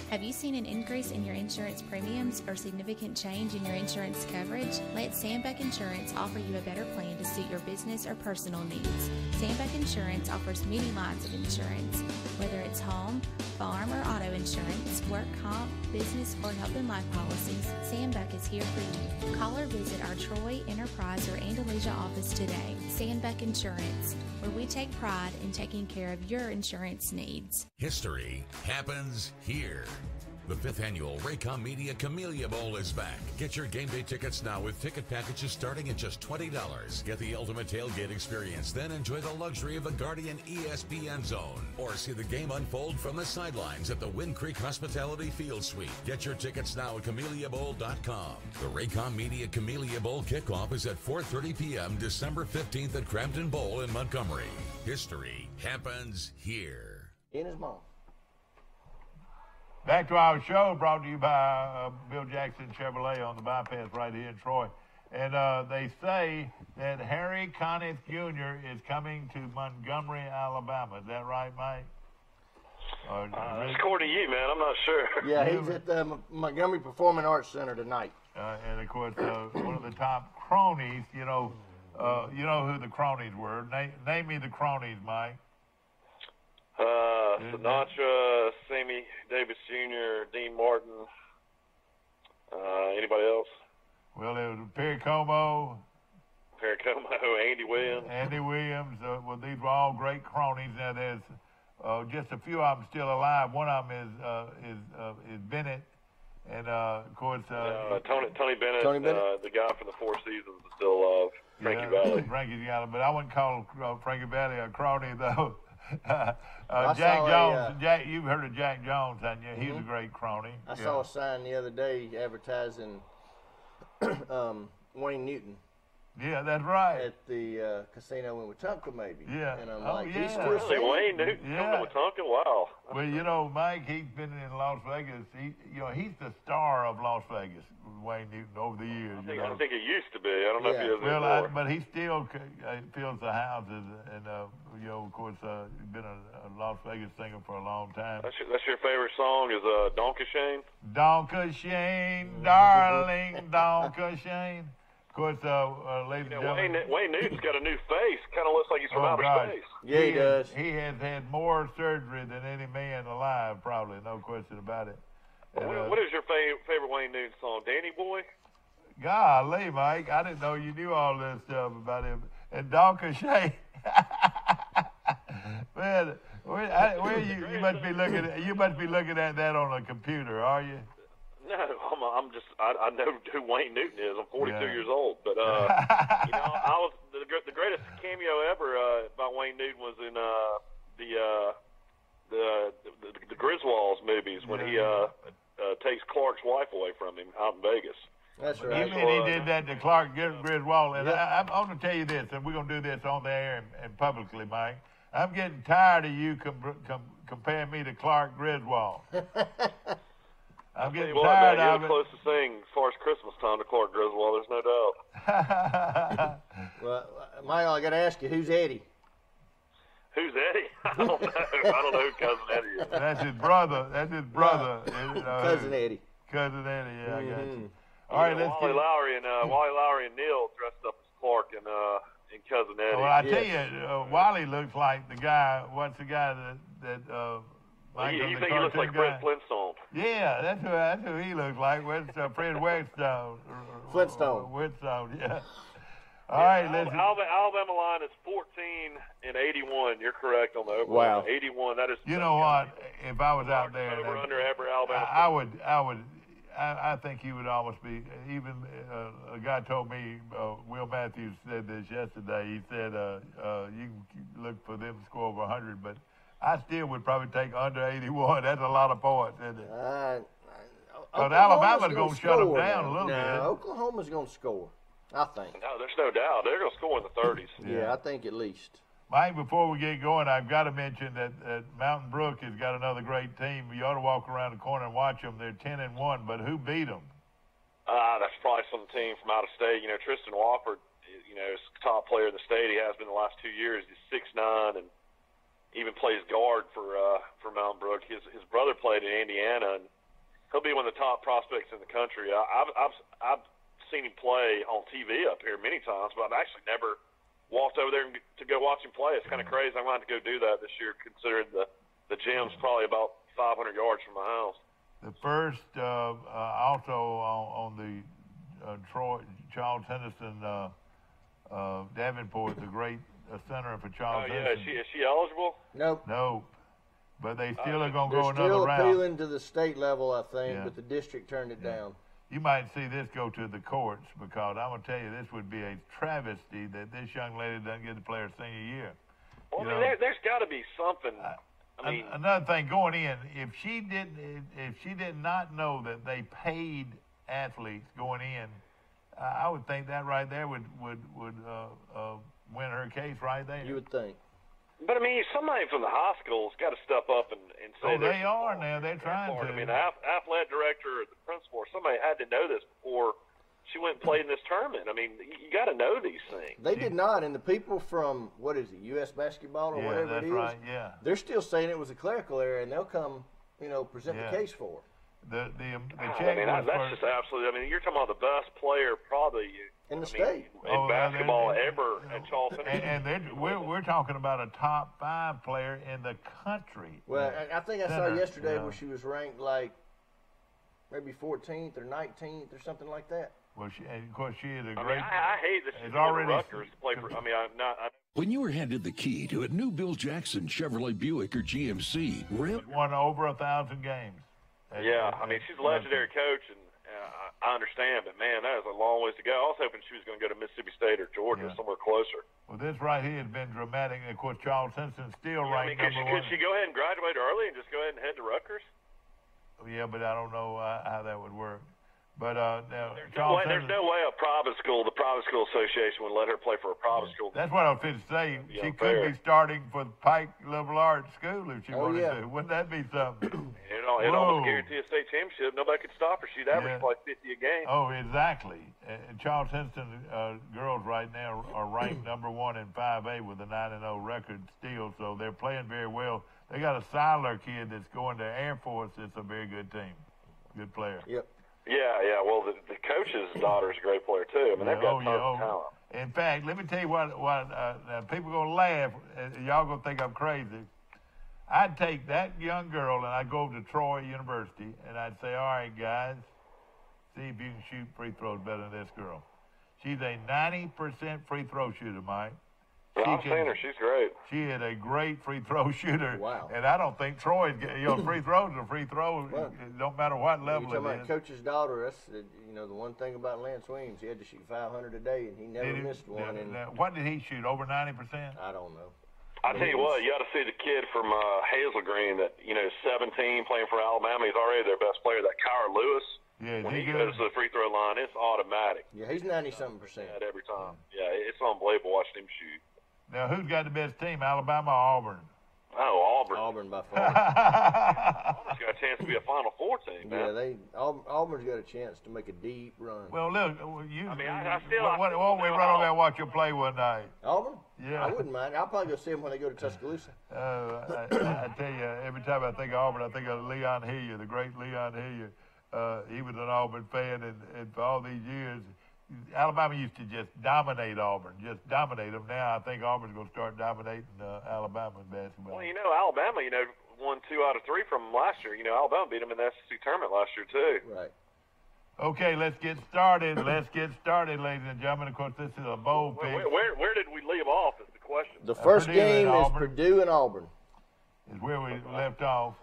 Have you seen an increase in your insurance premiums or significant change in your insurance coverage? Let Sandbeck Insurance offer you a better plan to suit your business or personal needs. Sandbeck Insurance offers many lines of insurance, whether it's home, farm, or auto insurance, work comp, business, or health and life policies. Sandbeck is here for you. Call or visit our Troy, Enterprise, or Andalusia office today. Sandbeck Insurance, where we take pride in taking care of your insurance needs. History happens here. The 5th annual Raycom Media Camellia Bowl is back. Get your game day tickets now with ticket packages starting at just $20. Get the ultimate tailgate experience, then enjoy the luxury of a Guardian ESPN zone. Or see the game unfold from the sidelines at the Wind Creek Hospitality Field Suite. Get your tickets now at CameliaBowl.com. The Raycom Media Camellia Bowl kickoff is at 4:30 p.m. December 15th at Crampton Bowl in Montgomery. History happens here. In his mom. Back to our show, brought to you by Bill Jackson Chevrolet on the bypass right here in Troy. And they say that Harry Conniff Jr. is coming to Montgomery, Alabama. Is that right, Mike? That's according to you, man. I'm not sure. Yeah, he's at the Montgomery Performing Arts Center tonight. And, of course, one of the top cronies, you know who the cronies were. Name me the cronies, Mike. Sinatra, Sammy Davis Jr., Dean Martin. Anybody else? Well, it was Perry Como. Andy Williams. Andy Williams. Well, these were all great cronies. Now, there's just a few of them still alive. One of them is Bennett, and of course Tony Bennett. The guy from the Four Seasons is still alive. Frankie Valli. Frankie Valli, but I wouldn't call Frankie Valli a crony though. Jack Jones. You've heard of Jack Jones, haven't you? He's a great crony. I saw a sign the other day advertising Wayne Newton. Yeah, that's right. At the casino in Wetumpka, maybe. Yeah. And I'm like, yeah. he's still saying Wayne Newton coming to Wetumpka? Wow. Well, you know, Mike, he's been in Las Vegas. He's the star of Las Vegas, Wayne Newton, over the years. I think he used to be. I don't know if he is anymore. But he still fills the houses, and of course, he's been a Las Vegas singer for a long time. That's your favorite song is Donka Shane? Donka Shane, darling, Donka Shane. Of course, ladies and gentlemen. Wayne Newton's got a new face. Kind of looks like he's from outer space. Yeah, he does. He has had more surgery than any man alive, probably, no question about it. What is your favorite Wayne Newton song? Danny Boy? Golly, Mike, I didn't know you knew all this stuff about him. And Donka Shane. Man, you must be looking at that on a computer, are you? No, I know who Wayne Newton is. I'm 42 years old, but I was the greatest cameo ever by Wayne Newton was in the Griswolds movies when he takes Clark's wife away from him out in Vegas. That's right. You mean he did that to Clark Griswold? And I'm going to tell you this, and we're going to do this on the air and publicly, Mike. I'm getting tired of you comparing me to Clark Griswold. I'm getting tired of it. You're close to sing as far as Christmas time to Clark Griswold, there's no doubt. Well, Michael, I got to ask you, who's Eddie? Who's Eddie? I don't know. I don't know who Cousin Eddie is. That's his brother. Cousin Eddie. Cousin Eddie, yeah, I got you. All right, let's Wally Lowry and Neil dressed up as Clark and Cousin Eddie. Well, I tell you, Wally looks like the guy. What's the guy that you think he looks like Fred Flintstone? Yeah, that's who he looks like. Where's Fred Flintstone? Flintstone. Flintstone, yeah. All right, listen. Alabama line is 14-81. You're correct on the over. Wow. 81. That is. You know what? If I was out there, over under every Alabama. I think he would almost be. Even a guy told me, Will Matthews said this yesterday. He said you can look for them to score over 100, but I still would probably take under 81. That's a lot of points, isn't it? But Alabama's going to shut them down a little bit. Oklahoma's going to score, I think. No, there's no doubt. They're going to score in the 30s. Yeah, I think at least. Mike, before we get going, I've got to mention that Mountain Brook has got another great team. You ought to walk around the corner and watch them. They're 10-1, but who beat them? That's probably some team from out of state. You know, Tristan Wofford, you know, is the top player in the state. He has been the last 2 years. He's 6'9", and even plays guard for Mountain Brook. His brother played in Indiana, and he'll be one of the top prospects in the country. I've seen him play on TV up here many times, but I've actually never walked over there to go watch him play. It's kind of crazy. I'm going to have to go do that this year, considering the gym's probably about 500 yards from my house. The first, also on the Charles Henderson Davenport, the great center for Charles Henderson. Is she eligible? Nope. No. But they still are going to go They're another round. still appealing to the state level, I think, but the district turned it down. You might see this go to the courts, because I'm going to tell you, this would be a travesty that this young lady doesn't get to play her senior year. Well, I mean, there's got to be something. I mean, another thing going in, if she did not know that they paid athletes going in, I would think that right there would win her case right there. You would think. But, I mean, somebody from the high school's got to step up and say they are now. They're trying to. I mean, the athletic director or the principal or somebody had to know this before she went and played in this tournament. I mean, you got to know these things. They did not, and the people from, what is it, U.S. Basketball or whatever it is, right, yeah. They're still saying it was a clerical error, and they'll come, present the case for it. The I check mean, that's just absolutely. I mean, you're talking about the best player probably in the state in basketball ever at Charles Henderson. And we're talking about a top 5 player in the country. Well, I think I saw yesterday where she was ranked like maybe 14th or 19th or something like that. Well, and of course she is a great. I mean, I hate that she's going to Rutgers to play for. I mean, I'm not. When you were handed the key to a new Bill Jackson Chevrolet Buick or GMC, won over 1,000 games. I mean, she's a legendary coach, and I understand, but man, that is a long ways to go. I was hoping she was going to go to Mississippi State or Georgia, somewhere closer. Well, this right here has been dramatic. And of course, Charles Henderson's still ranked number 1. Could she go ahead and graduate early and just go ahead and head to Rutgers? Yeah, but I don't know how that would work. But there's no way the Private School Association would let her play for a private school. That's what I was going to say. She could be starting for Pike Liberal Arts School if she wanted to. Wouldn't that be something? It almost guarantee a state championship. Nobody could stop her. She'd average like 50 a game. Oh, exactly. And Charles Henderson girls right now are ranked number 1 in 5A with a 9-0 record still, so they're playing very well. They got a Seiler kid that's going to Air Force. It's a very good team, good player. Yep. Yeah. Well, the coach's daughter is a great player too. I mean, they've got tons of talent. In fact, let me tell you what people are gonna laugh. Y'all gonna think I'm crazy. I'd take that young girl and I'd go over to Troy University and I'd say, all right, guys, see if you can shoot free throws better than this girl. She's a 90% free throw shooter, Mike. I've seen her. She's great. She is a great free throw shooter. Wow. And I don't think Troy's free throws are free throws. Well, no matter what level you're it talking is. about coach's daughter. That's the one thing about Lance Williams. He had to shoot 500 a day, and he never missed one. What did he shoot? Over 90%? I don't know. I tell you what, you got to see the kid from Hazel Green that 17, playing for Alabama. He's already their best player. That Kyra Lewis. Yeah, when he goes to the free throw line, it's automatic. Yeah, he's 90-something percent. Every time. Yeah, it's unbelievable watching him shoot. Now, who's got the best team, Alabama or Auburn? Oh, Auburn. Auburn by far. Auburn's got a chance to be a Final Four team, man. Yeah, Auburn's got a chance to make a deep run. Well, look, I still run over there and watch you play one night? Auburn? Yeah. I wouldn't mind. I'll probably go see them when they go to Tuscaloosa. I tell you, every time I think of Auburn, I think of Leon Hillier, the great Leon Hillier. He was an Auburn fan, and for all these years, Alabama used to just dominate Auburn, just dominate them. Now I think Auburn's going to start dominating Alabama in basketball. Well, Alabama, won 2 out of 3 from them last year. Alabama beat them in the SEC tournament last year too. Right. Okay, let's get started. Let's get started, ladies and gentlemen. Of course, this is a bowl pick. Where did we leave off is the question. The first Purdue game and is Auburn. Purdue and Auburn. Is where we left off.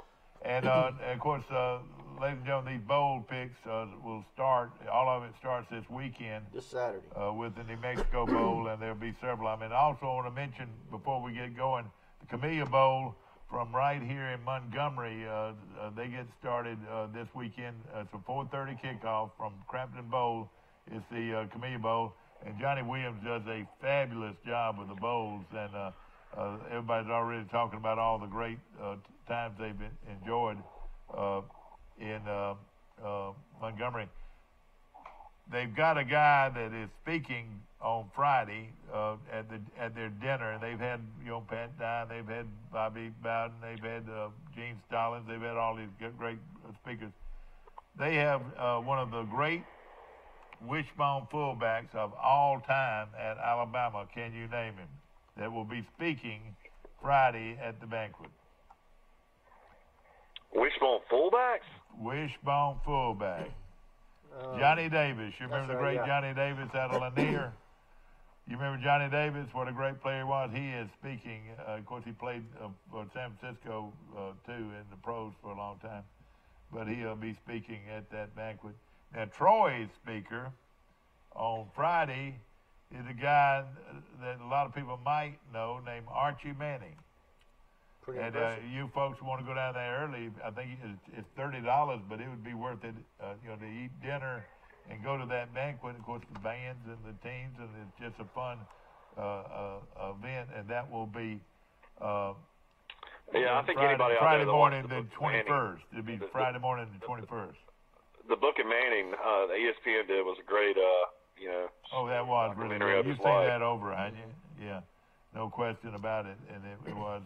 And of course, ladies and gentlemen, these bowl picks will start. All of it starts this weekend. This Saturday. With the New Mexico Bowl, and there'll be several. I mean, also I want to mention before we get going, the Camellia Bowl from right here in Montgomery. They get started this weekend. It's a 4:30 kickoff from Crampton Bowl. It's the Camellia Bowl, and Johnny Williams does a fabulous job with the bowls, and everybody's already talking about all the great times they've enjoyed in Montgomery. They've got a guy that is speaking on Friday at their dinner, and they've had Pat Dye, they've had Bobby Bowden, they've had Gene Stallings, they've had all these great speakers. They have one of the great wishbone fullbacks of all time at Alabama. Can you name him? That will be speaking Friday at the banquet. Wishbone fullbacks? Wishbone fullback. Johnny Davis. You remember the great Johnny Davis out of Lanier? You remember Johnny Davis, what a great player he was? He is speaking. Of course, he played for San Francisco, too, in the pros for a long time. But he'll be speaking at that banquet. Now, Troy's speaker on Friday is a guy that a lot of people might know named Archie Manning. Pretty And you folks want to go down there early, I think it's $30, but it would be worth it, to eat dinner and go to that banquet. Of course, the bands and the teams, and it's just a fun event, and that will be I think anybody out Friday there that morning, wants the 21st. It'll be Friday morning, the 21st. The book of Manning, the ESPN did was a great, Oh, that was really documentary good. of You've his seen life. that over, haven't you? Yeah, no question about it. And it was,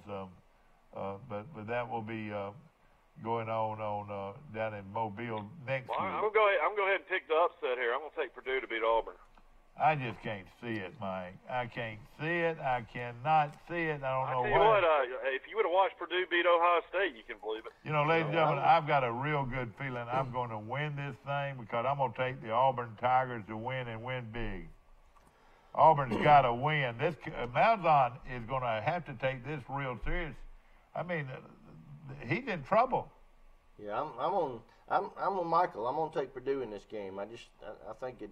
but that will be going on down in Mobile next Well, week. I'm gonna go ahead and pick the upset here. I'm gonna take Purdue to beat Auburn. I just can't see it, Mike. I can't see it. I cannot see it. I don't know tell you why. what, if you would have watched Purdue beat Ohio State, you can believe it. Ladies and gentlemen, I've got a real good feeling I'm going to win this thing because I'm going to take the Auburn Tigers to win and win big. Auburn's got to win. This Malzahn is going to have to take this real serious. I mean, he's in trouble. Yeah, I'm on Michael. I'm gonna take Purdue in this game. I think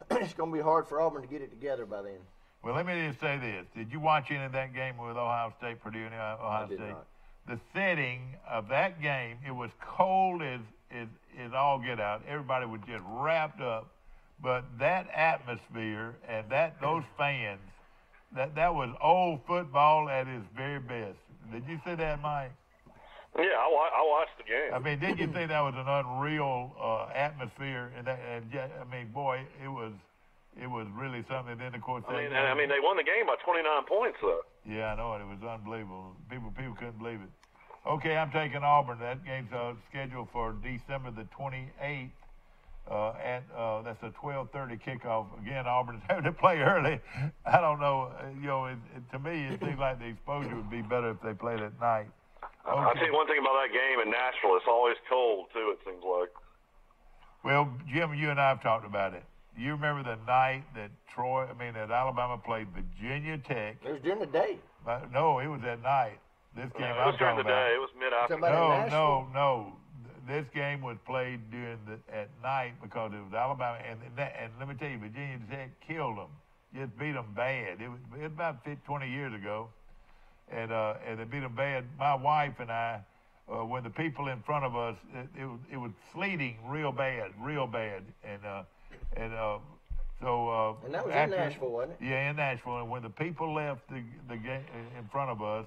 it's gonna be hard for Auburn to get it together by then. Well, let me just say this: did you watch any of that game with Ohio State, Purdue, and Ohio I did State? not. The setting of that game, it was cold as all get out. Everybody was just wrapped up, but that atmosphere and those fans, that was old football at its very best. Did you see that, Mike? Yeah, I watched the game. I mean, did you think that was an unreal atmosphere? Boy, it was really something. And then, of course, I mean, they won the game by 29 points, though. Yeah, I know it. It was unbelievable. People couldn't believe it. Okay, I'm taking Auburn. That game's scheduled for December the 28th. That's a 12:30 kickoff. Again, Auburn's having to play early. I don't know. To me, it seems like the exposure would be better if they played at night. Okay. I'll tell you one thing about that game in Nashville. It's always cold, too, it seems like. Well, Jim, you and I have talked about it. You remember the night that Alabama played Virginia Tech? It was during the day. No, it was at night. This game it was during the day. It was mid-afternoon. No. This game was played at night because it was Alabama, and let me tell you, Virginia Tech killed them, just beat them bad. It was about 20 years ago, and they beat them bad. My wife and I, when the people in front of us, it was sleeting real bad, and that was in Nashville, wasn't it? Yeah, in Nashville, and when the people left the game in front of us.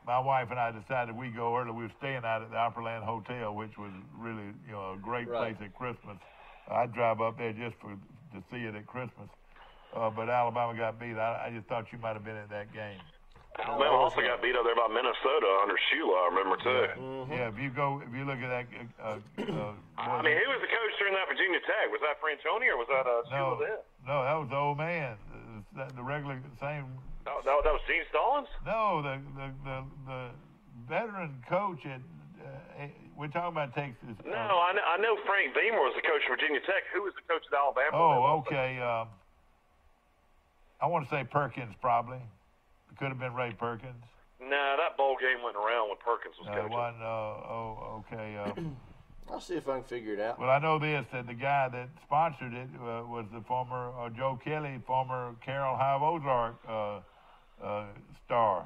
My wife and I decided we'd go early. We were staying out at the Opryland Hotel, which was really, a great place at Christmas. I'd drive up there just to see it at Christmas. But Alabama got beat. I just thought you might have been at that game. Alabama also got beat up there by Minnesota under Shula, I remember, too. Yeah, mm-hmm. Yeah, if you look at that. I mean, who was the coach during that Virginia Tech? Was that Franchione or was that Shula then? No, that was the old man. The regular same. That was Gene Stallings? No, the veteran coach at we're talking about Texas. No, I know Frank Beamer was the coach of Virginia Tech. Who was the coach at Alabama? Oh, okay. I want to say Perkins, probably. It could have been Ray Perkins. Nah, that bowl game went around when Perkins was coaching. Okay. I'll see if I can figure it out. Well, I know this, that the guy that sponsored it was the former Joe Kelly, former Carroll High of Ozark star.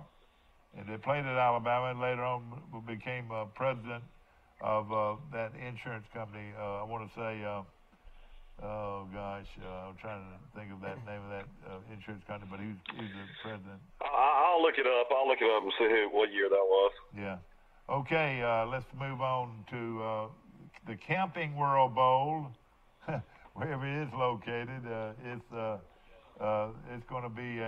And they played at Alabama and later on became president of that insurance company. I want to say, I'm trying to think of that name of that insurance company, but he's the president. I'll look it up. I'll look it up and see what year that was. Yeah. Okay, let's move on to the Camping World Bowl, wherever it is located. It's going to be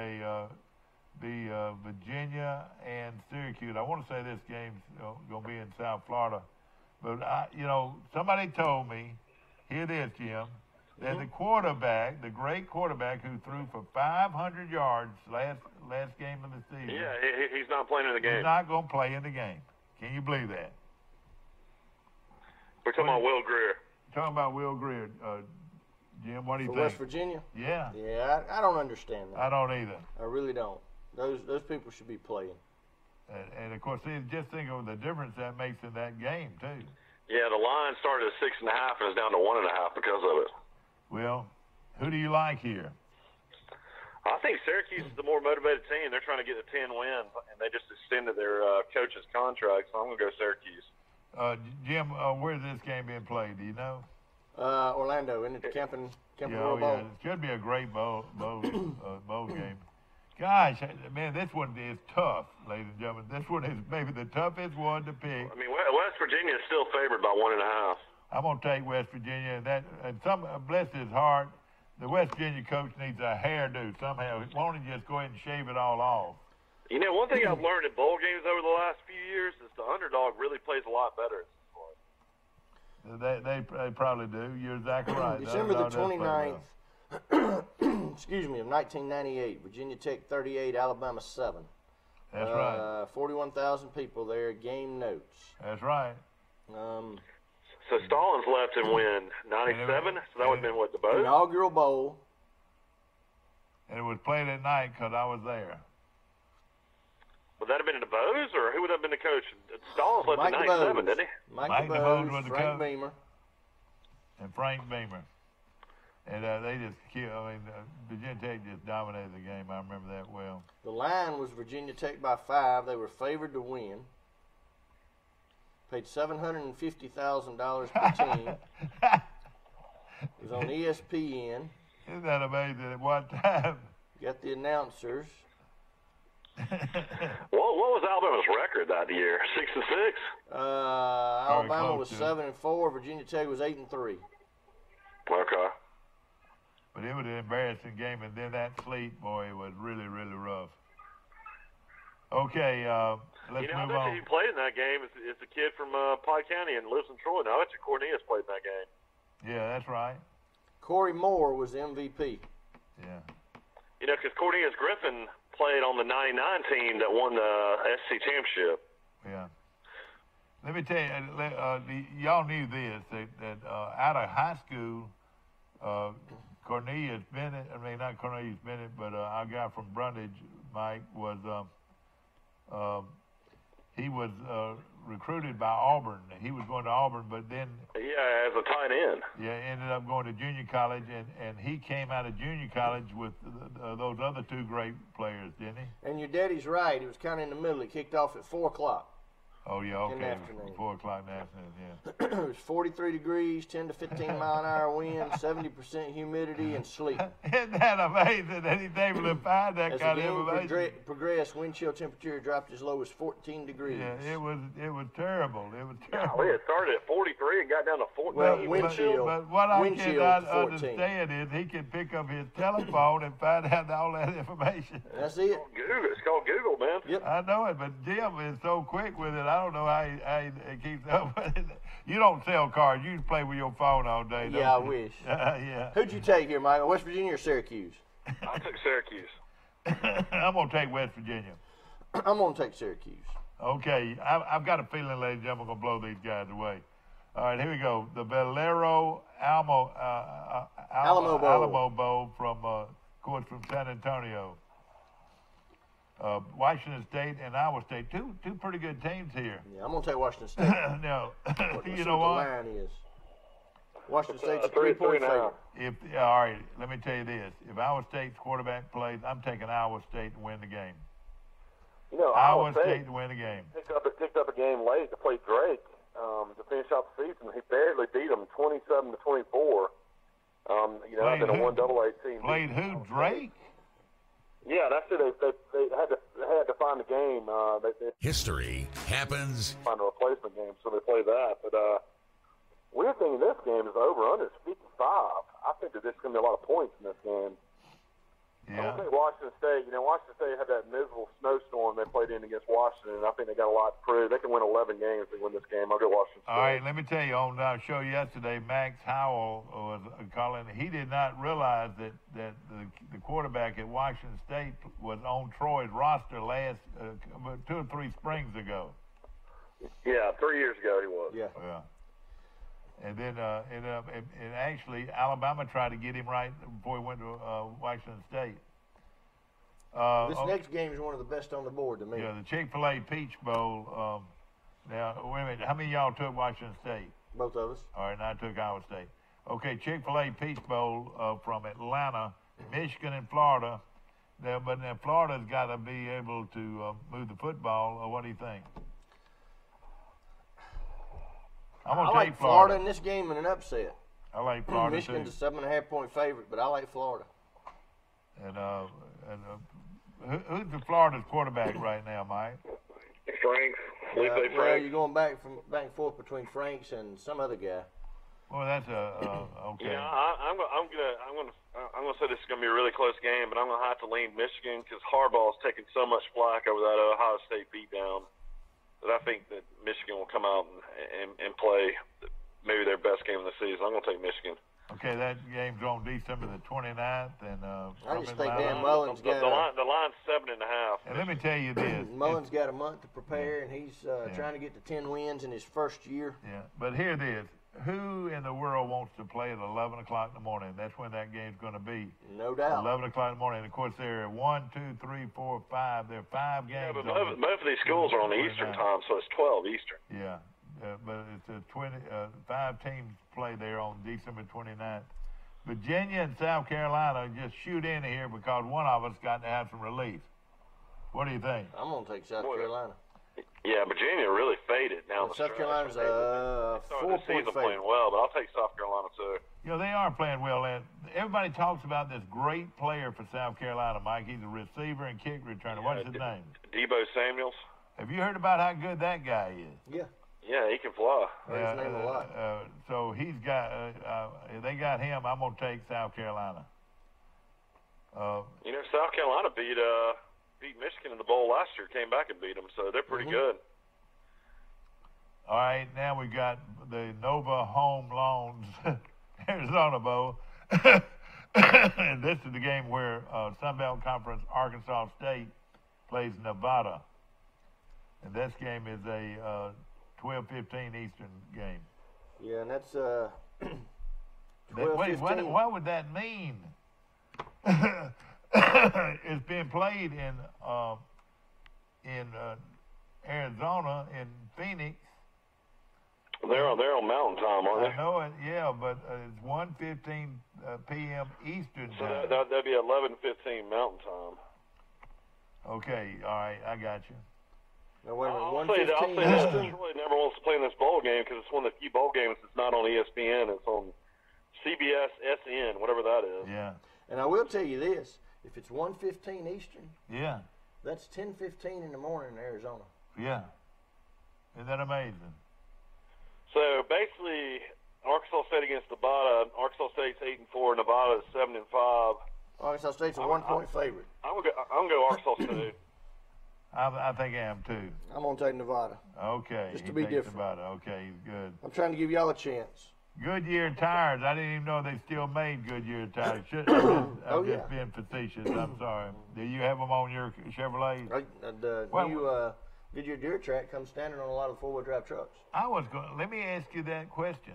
Virginia and Syracuse. I want to say this game's going to be in South Florida, but somebody told me, hear this, Jim, that the quarterback, the great quarterback who threw for 500 yards last game of the season. Yeah, he's not playing in the game. He's not going to play in the game. Can you believe that? We're talking about Will Greer. Talking about Will Greer, Jim. What do you think? West Virginia? Yeah. Yeah, I don't understand that. I don't either. I really don't. Those people should be playing. And of course, just think of the difference that makes in that game too. Yeah, the line started at 6.5 and is down to 1.5 because of it. Well, who do you like here? I think Syracuse is the more motivated team. They're trying to get a 10 win, and they just extended their coach's contract, so I'm going to go Syracuse. Jim, where's this game being played? Do you know? Orlando, in the Camping World Bowl. Yeah, it should be a great bowl game. Gosh, man, this one is tough, ladies and gentlemen. This one is maybe the toughest one to pick. I mean, West Virginia is still favored by 1.5. I'm going to take West Virginia, and bless his heart, the West Virginia coach needs a hairdo somehow. Why don't he just go ahead and shave it all off? You know, one thing I've learned in bowl games over the last few years is the underdog really plays a lot better. They probably do. You're exactly right. December the 29th, excuse me, of 1998, Virginia Tech 38, Alabama 7. That's right. 41,000 people there, game notes. That's right. So Stallings left and win 97, so that would have been what, the bowl? Inaugural bowl. And it was played at night because I was there. Would that have been in the Bows, or who would have been the coach? Stallings left in 97, didn't he? Mike DeBose was the Frank Beamer. And Frank Beamer. And they just killed, Virginia Tech just dominated the game. I remember that well. The line was Virginia Tech by 5. They were favored to win. Paid $750,000 per team. It was on ESPN. Isn't that amazing? At one time. Got the announcers. What was Alabama's record that year? 6-6. Alabama was 7-4. Virginia Tech was 8-3. Okay. But it was an embarrassing game, and then that sleep, boy, it was really, really rough. Okay, let's move on. I bet you played in that game. It's a kid from Pike County and lives in Troy. Now, I bet you Cornelius played in that game. Yeah, that's right. Corey Moore was the MVP. Yeah. You know, because Cornelius Griffin played on the 99 team that won the SC championship. Yeah. Let me tell you, y'all knew this, that out of high school, Cornelius Bennett, not Cornelius Bennett, but our guy from Brundage, Mike, was he was recruited by Auburn. He was going to Auburn, but then... Yeah, as a tight end. Yeah, ended up going to junior college, and he came out of junior college with those other two great players, didn't he? And your daddy's right. It was kind of in the middle. It kicked off at 4 o'clock. Oh, yeah, okay. In the afternoon. 4 o'clock in the afternoon, yeah. It was 43 degrees, 10 to 15 mile an hour wind, 70% humidity, and sleep. Isn't that amazing that he's able to find that kind of information? As the game progressed, wind chill temperature dropped as low as 14 degrees. Yeah, it was terrible. It was terrible. Golly, it started at 43 and got down to 14. Well, wind chill. But what I cannot understand is he can pick up his telephone and find out all that information. That's it. It's called Google, man. Yep. I know it, but Jim is so quick with it. I don't know how he keeps up with it. You don't sell cars. You play with your phone all day, don't you? Yeah, I wish. Yeah. Who'd you take here, Michael? West Virginia or Syracuse? I took Syracuse. I'm going to take West Virginia. I'm going to take Syracuse. Okay, I've got a feeling, ladies and gentlemen, we're going to blow these guys away. All right, here we go. The Valero Alamo Bowl from, of course, from San Antonio. Washington State and Iowa State, two pretty good teams here. Yeah, I'm going to take Washington State. No, you the know what? line is. Washington State's a 3-point favorite. All right, let me tell you this. If Iowa State's quarterback plays, I'm taking Iowa State to win the game. You know, Iowa State to win the game. Picked up a game late to play Drake to finish out the season. He barely beat them 27-24. I've been a 1AA team. Played who? Drake? Yeah, that's it. They had to find a game. History happens. Find a replacement game, so they play that. But weird thing in this game is the over/under is 55. I think that there's going to be a lot of points in this game. Yeah. I think Washington State. Washington State had that miserable snowstorm they played in against Washington, and I think they got a lot to prove. They can win 11 games if they win this game. I'll go Washington State. All right, let me tell you, on our show yesterday, Max Howell was calling. He did not realize that the quarterback at Washington State was on Troy's roster last 2 or 3 springs ago. Yeah, 3 years ago he was. Yeah. And then and actually Alabama tried to get him right before he went to Washington State. This next game is one of the best on the board to me. Yeah, the Chick-fil-A Peach Bowl. Now, wait a minute. How many of y'all took Washington State? Both of us. All right, and I took Iowa State. Okay, Chick-fil-A Peach Bowl from Atlanta, Michigan, and Florida. But now Florida's got to be able to move the football. What do you think? I'm gonna take Florida in this game in an upset. I like Florida Michigan's too. a 7.5-point favorite, but I like Florida. And who's the Florida's quarterback right now, Mike? Franks. Well, you're going back and forth between Franks and some other guy. Well, that's okay. Yeah, I'm gonna say this is gonna be a really close game, but I'm gonna have to lean Michigan because Harbaugh's taking so much flack over that Ohio State beatdown that I think that Michigan will come out and play maybe their best game of the season. I'm gonna take Michigan. Okay, that game's on December the 29th, and I just think Dan Mullen's got the line's 7.5. And let me tell you this: Mullen's got a month to prepare, and he's trying to get to 10 wins in his first year. Yeah, but here it is. Who in the world wants to play at 11 o'clock in the morning? That's when that game's going to be. No doubt. 11 o'clock in the morning. And of course, there are 1, 2, 3, 4, 5. There are 5 games. Yeah, but most of these schools are on the Eastern time, so it's 12 Eastern. Yeah, but it's 5 teams play there on December 29th. Virginia and South Carolina just shoot in here because one of us got to have some relief. What do you think? I'm going to take South Carolina. Yeah, Virginia really faded now. South Carolina's a 4-point favorite. Playing well, but I'll take South Carolina too. They are playing well. And everybody talks about this great player for South Carolina, Mike. He's a receiver and kick returner. What's his name? Debo Samuels. Have you heard about how good that guy is? Yeah. Yeah, he can fly. Heard his name a lot. So he's got. They got him. I'm gonna take South Carolina. South Carolina beat Michigan in the bowl last year. Came back and beat them, so they're pretty good. All right, now we got the Nova Home Loans Arizona Bowl, and this is the game where Sun Belt Conference Arkansas State plays Nevada, and this game is a 12:15 Eastern game. Yeah, and that's 12:15. Wait, what would that mean? It's being played in Arizona, in Phoenix. They're on Mountain Time, aren't they? I know it, yeah, but it's 1:15 p.m. Eastern time. So that'd be 11:15 Mountain Time. Okay, all right, I got you. Now, wait a minute, I'll say that Troy never wants to play in this bowl game because it's one of the few bowl games that's not on ESPN. It's on CBS SN, whatever that is. Yeah. And I will tell you this: if it's 1:15 Eastern, yeah, that's 10:15 in the morning in Arizona. Yeah. Isn't that amazing? So basically, Arkansas State against Nevada. Arkansas State's 8-4. Nevada is 7-5. Arkansas State's a 1-point favorite. I'm gonna go Arkansas State. I think I am too. I'm gonna take Nevada. Okay. Just to be different. Nevada. Okay, good. I'm trying to give y'all a chance. Goodyear tires. I didn't even know they still made Goodyear tires. I'm just being facetious. I'm sorry. Do you have them on your Chevrolet? Goodyear Dirt Track comes standard on a lot of the 4-wheel drive trucks. Let me ask you that question.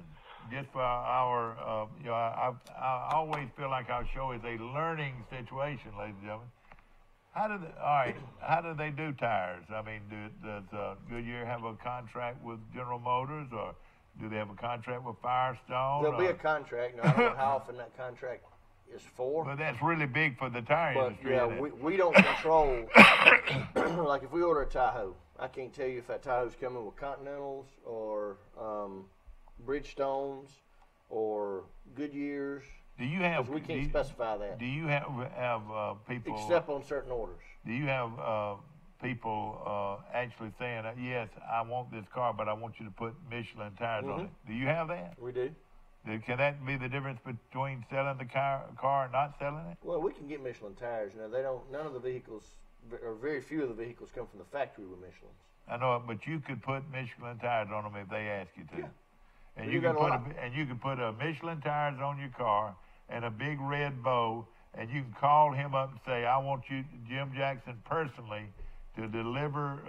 Just for our, I always feel like our show is a learning situation, ladies and gentlemen. How do they do tires? I mean, does Goodyear have a contract with General Motors, or do they have a contract with Firestone? There'll be a contract. Now, I don't know how often that contract is for. But that's really big for the tire industry. Yeah, we don't control. Like if we order a Tahoe, I can't tell you if that Tahoe's coming with Continentals or Bridgestones or Goodyears. Do you have? We can't specify that. Do you have people? Except on certain orders. Do you have people actually saying, yes, I want this car, but I want you to put Michelin tires on it? Do you have that? We do. Can that be the difference between selling the car and not selling it? Well, we can get Michelin tires. Now, none of the vehicles, or very few of the vehicles, come from the factory with Michelins. I know it, but you could put Michelin tires on them if they ask you to. Yeah. And you can put a Michelin tires on your car and a big red bow, and you can call him up and say, I want you, Jim Jackson, personally, to deliver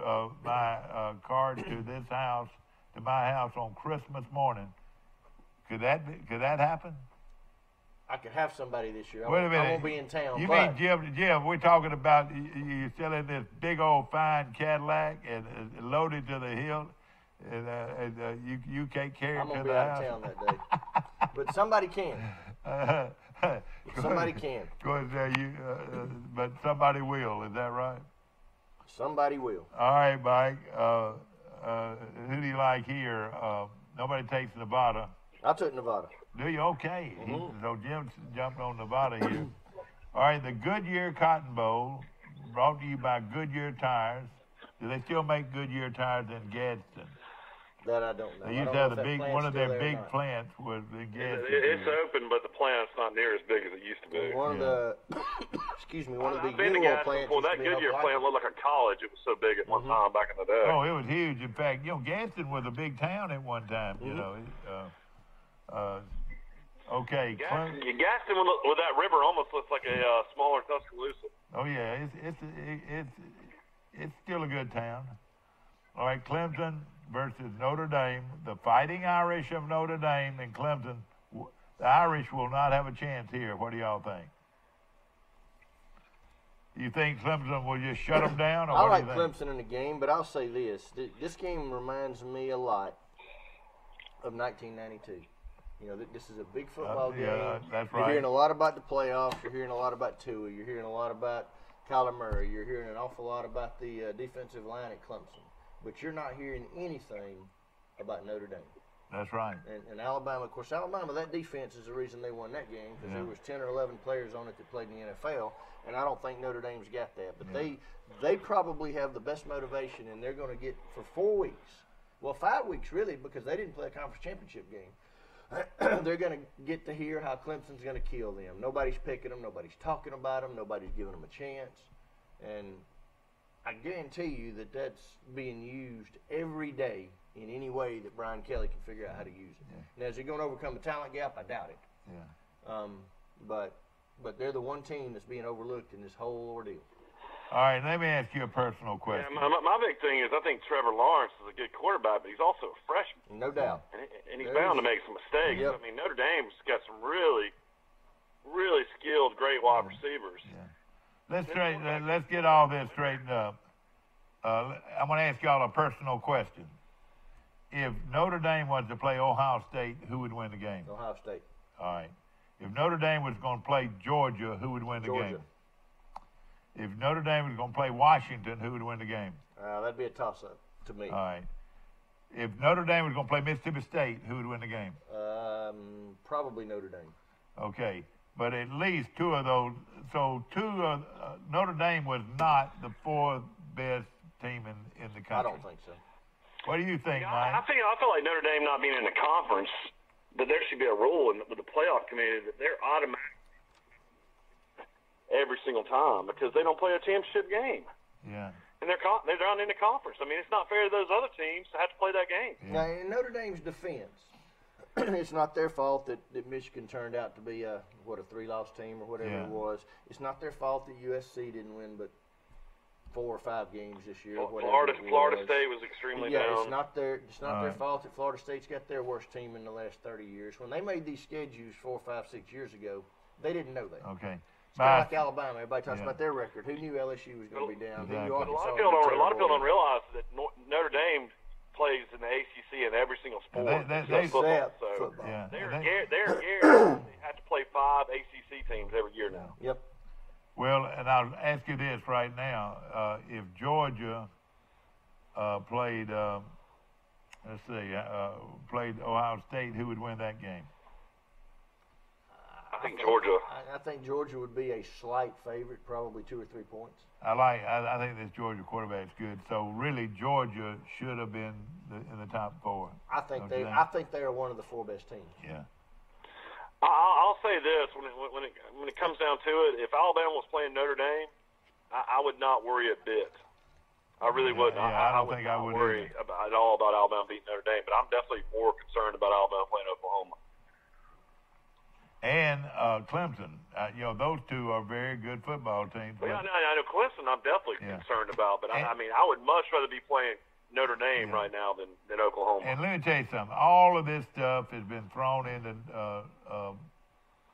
my car to this house, to my house on Christmas morning. Could that happen? I could have somebody this year. Wait a minute. I won't be in town. You mean, Jim, we're talking about you selling this big old fine Cadillac and loaded to the hill, and you can't carry it to the house? I'm going to be out of town that day. But somebody can. Somebody can. But somebody will. Is that right? Somebody will. All right, Mike. Who do you like here? Nobody takes Nevada. I took Nevada. Do you? Okay. So Jim jumped on Nevada here. All right, the Goodyear Cotton Bowl, brought to you by Goodyear Tires. Do they still make Goodyear tires in Gadsden? That I don't know. They used to have one of their big plants was in Gadsden. It's open, but the plant's not near as big as it used to be. One of the been to Gadsden plants. Well, that Goodyear plant looked like a college. It was so big at one time back in the day. Oh, it was huge. In fact, Gadsden was a big town at one time. You know. Okay. Gadsden with that river almost looks like a smaller Tuscaloosa. Oh yeah, it's still a good town. All right, Clemson versus Notre Dame. The Fighting Irish of Notre Dame and Clemson. The Irish will not have a chance here. What do y'all think? Do you think Clemson will just shut them down? Or I like Clemson in the game, but I'll say this. This game reminds me a lot of 1992. This is a big football game. That's right. You're hearing a lot about the playoffs. You're hearing a lot about Tua. You're hearing a lot about Kyler Murray. You're hearing an awful lot about the defensive line at Clemson. But you're not hearing anything about Notre Dame. That's right. And Alabama, of course, that defense is the reason they won that game, because there was 10 or 11 players on it that played in the NFL, and I don't think Notre Dame's got that. But they probably have the best motivation, and they're going to get for 4 weeks. Well, 5 weeks, really, because they didn't play a conference championship game. They're going to get to hear how Clemson's going to kill them. Nobody's picking them. Nobody's talking about them. Nobody's giving them a chance. And I guarantee you that that's being used every day in any way that Brian Kelly can figure out how to use it. Yeah. Now, is he going to overcome the talent gap? I doubt it. Yeah. But they're the one team that's being overlooked in this whole ordeal. All right, let me ask you a personal question. Yeah, my big thing is I think Trevor Lawrence is a good quarterback, but he's also a freshman. No doubt. And he's bound to make some mistakes. Yep. I mean, Notre Dame's got some really, really skilled, great wide receivers. Yeah. Let's get all this straightened up. I'm going to ask y'all a personal question. If Notre Dame was to play Ohio State, who would win the game? Ohio State. All right. If Notre Dame was going to play Georgia, who would win the game? If Notre Dame was going to play Washington, who would win the game? That'd be a toss-up to me. All right. If Notre Dame was going to play Mississippi State, who would win the game? Probably Notre Dame. Okay. But at least two of those. So Notre Dame was not the fourth best team in the country. I don't think so. What do you think, Mike? I feel like Notre Dame not being in the conference, that there should be a rule with the playoff committee that they're automatic every single time because they don't play a championship game. Yeah. And they're not in the conference. I mean, it's not fair to those other teams to have to play that game. Yeah. Now, in Notre Dame's defense, it's not their fault that Michigan turned out to be a 3-loss team or whatever it was. It's not their fault that USC didn't win but 4 or 5 games this year. Florida State was extremely down. It's not their fault that Florida State's got their worst team in the last 30 years. When they made these schedules 4, 5, 6 years ago, they didn't know that. Okay. It's kind of like Alabama. Everybody talks about their record. Who knew LSU was going to be down? Exactly. Who knew A Arkansas lot of was people don't realize that Notre Dame plays in the ACC in every single sport. They football. yeah. They're guaranteed they have to play 5 ACC teams every year now. Yep. Well, and I'll ask you this right now: if Georgia played, played Ohio State, who would win that game? I think Georgia. I think Georgia would be a slight favorite, probably 2 or 3 points. I think this Georgia quarterback's good. So really, Georgia should have been in the top 4. I think they are one of the 4 best teams. Yeah. I'll say this: when it comes down to it, if Alabama was playing Notre Dame, I would not worry a bit. I really wouldn't. Yeah, I don't would think not I would worry at all about Alabama beating Notre Dame, but I'm definitely more concerned about Alabama playing Oklahoma. And Clemson, those two are very good football teams. Well, I know Clemson. I'm definitely concerned about, but I would much rather be playing Notre Dame right now than Oklahoma. And let me tell you something. All of this stuff has been thrown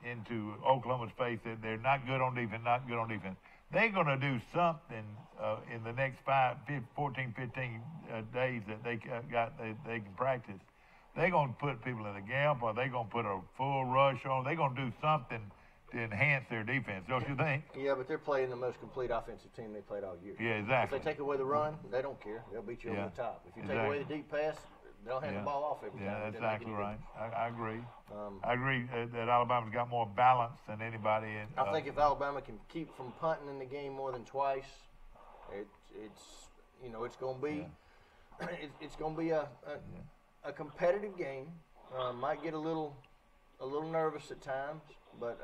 into Oklahoma's face that they're not good on defense, not good on defense. They're going to do something in the next 14, 15 days that they can practice. They're going to put people in the gap, or they're going to put a full rush on. They're going to do something to enhance their defense, don't you think? Yeah, but they're playing the most complete offensive team they played all year. Yeah, exactly. If they take away the run, they don't care. They'll beat you over the top. If you take away the deep pass, they'll hand the ball off every time. Yeah, that's exactly right. I agree. I agree that Alabama's got more balance than anybody. I think if Alabama can keep from punting in the game more than twice, it's going to be a competitive game. Might get a little nervous at times, but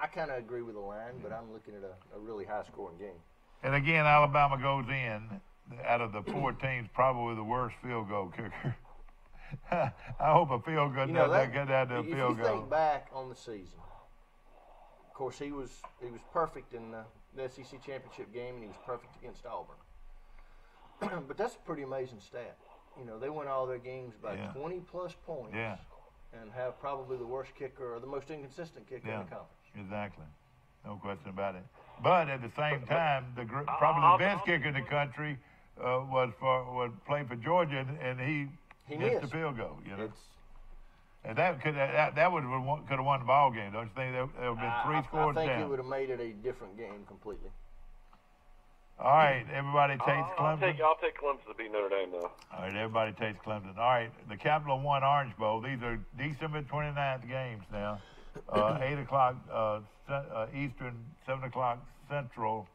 I kind of agree with the line. But I'm looking at a really high-scoring game. And again, Alabama goes in out of the 4 teams probably the worst field goal kicker. I hope a field goal doesn't get out to a field goal. If you think back on the season, of course he was perfect in the SEC championship game, and he was perfect against Auburn. But that's a pretty amazing stat. They win all their games by 20-plus points and have probably the worst kicker or the most inconsistent kicker in the conference. Exactly. No question about it. But at the same time, probably the best kicker in the country played for Georgia, and he missed the field goal. And that could have won the ball game. Don't you think there would have been 3 scores down? I think it would have made it a different game completely. All right, everybody takes Clemson. I'll take Clemson to beat Notre Dame, though. All right, everybody takes Clemson. All right, the Capital One Orange Bowl. These are December 29th games now. 8 o'clock Eastern, 7 o'clock Central.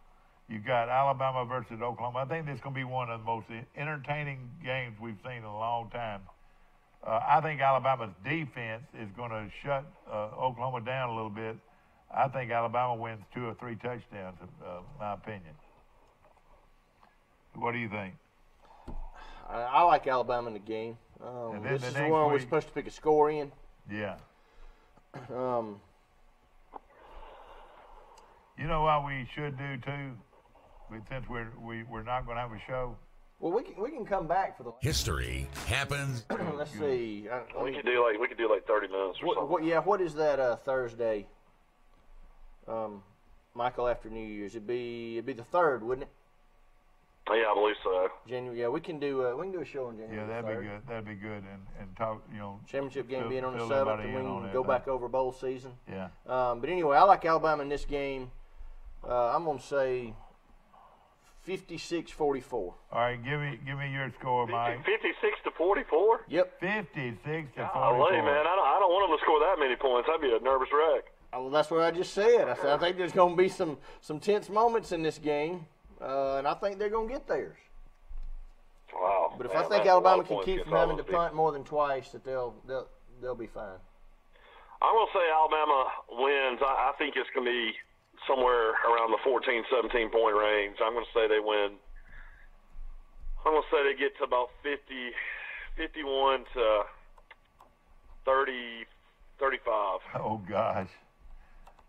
You've got Alabama versus Oklahoma. I think this is going to be one of the most entertaining games we've seen in a long time. I think Alabama's defense is going to shut Oklahoma down a little bit. I think Alabama wins 2 or 3 touchdowns, in my opinion. What do you think? I like Alabama in the game. This is the one we're supposed to pick a score in. Yeah. You know what we should do too, since we're not going to have a show. Well, we can come back for the history happens. Let's see. We could do like 30 minutes or something. What is that Thursday? Michael, after New Year's, it'd be the 3rd, wouldn't it? Yeah, I believe so. January. Yeah, we can do a show on January. Yeah, that'd 3rd. be good. That'd be good, and talk. Championship game being on the 7th, and we can go back over bowl season. Yeah. But anyway, I like Alabama in this game. I'm gonna say 56-44. All right, give me your score, Mike. 56-44. Yep. 56-44. Golly, man, I don't want them to score that many points. That'd be a nervous wreck. Well, that's what I just said. I think there's gonna be some tense moments in this game. And I think they're going to get theirs. Wow. But if I think Alabama can keep from having to punt more than twice, that they'll be fine. I'm going to say Alabama wins. I think it's going to be somewhere around the 14, 17-point range. I'm going to say they win. I'm going to say they get to about 51 to 30, 35. Oh, gosh.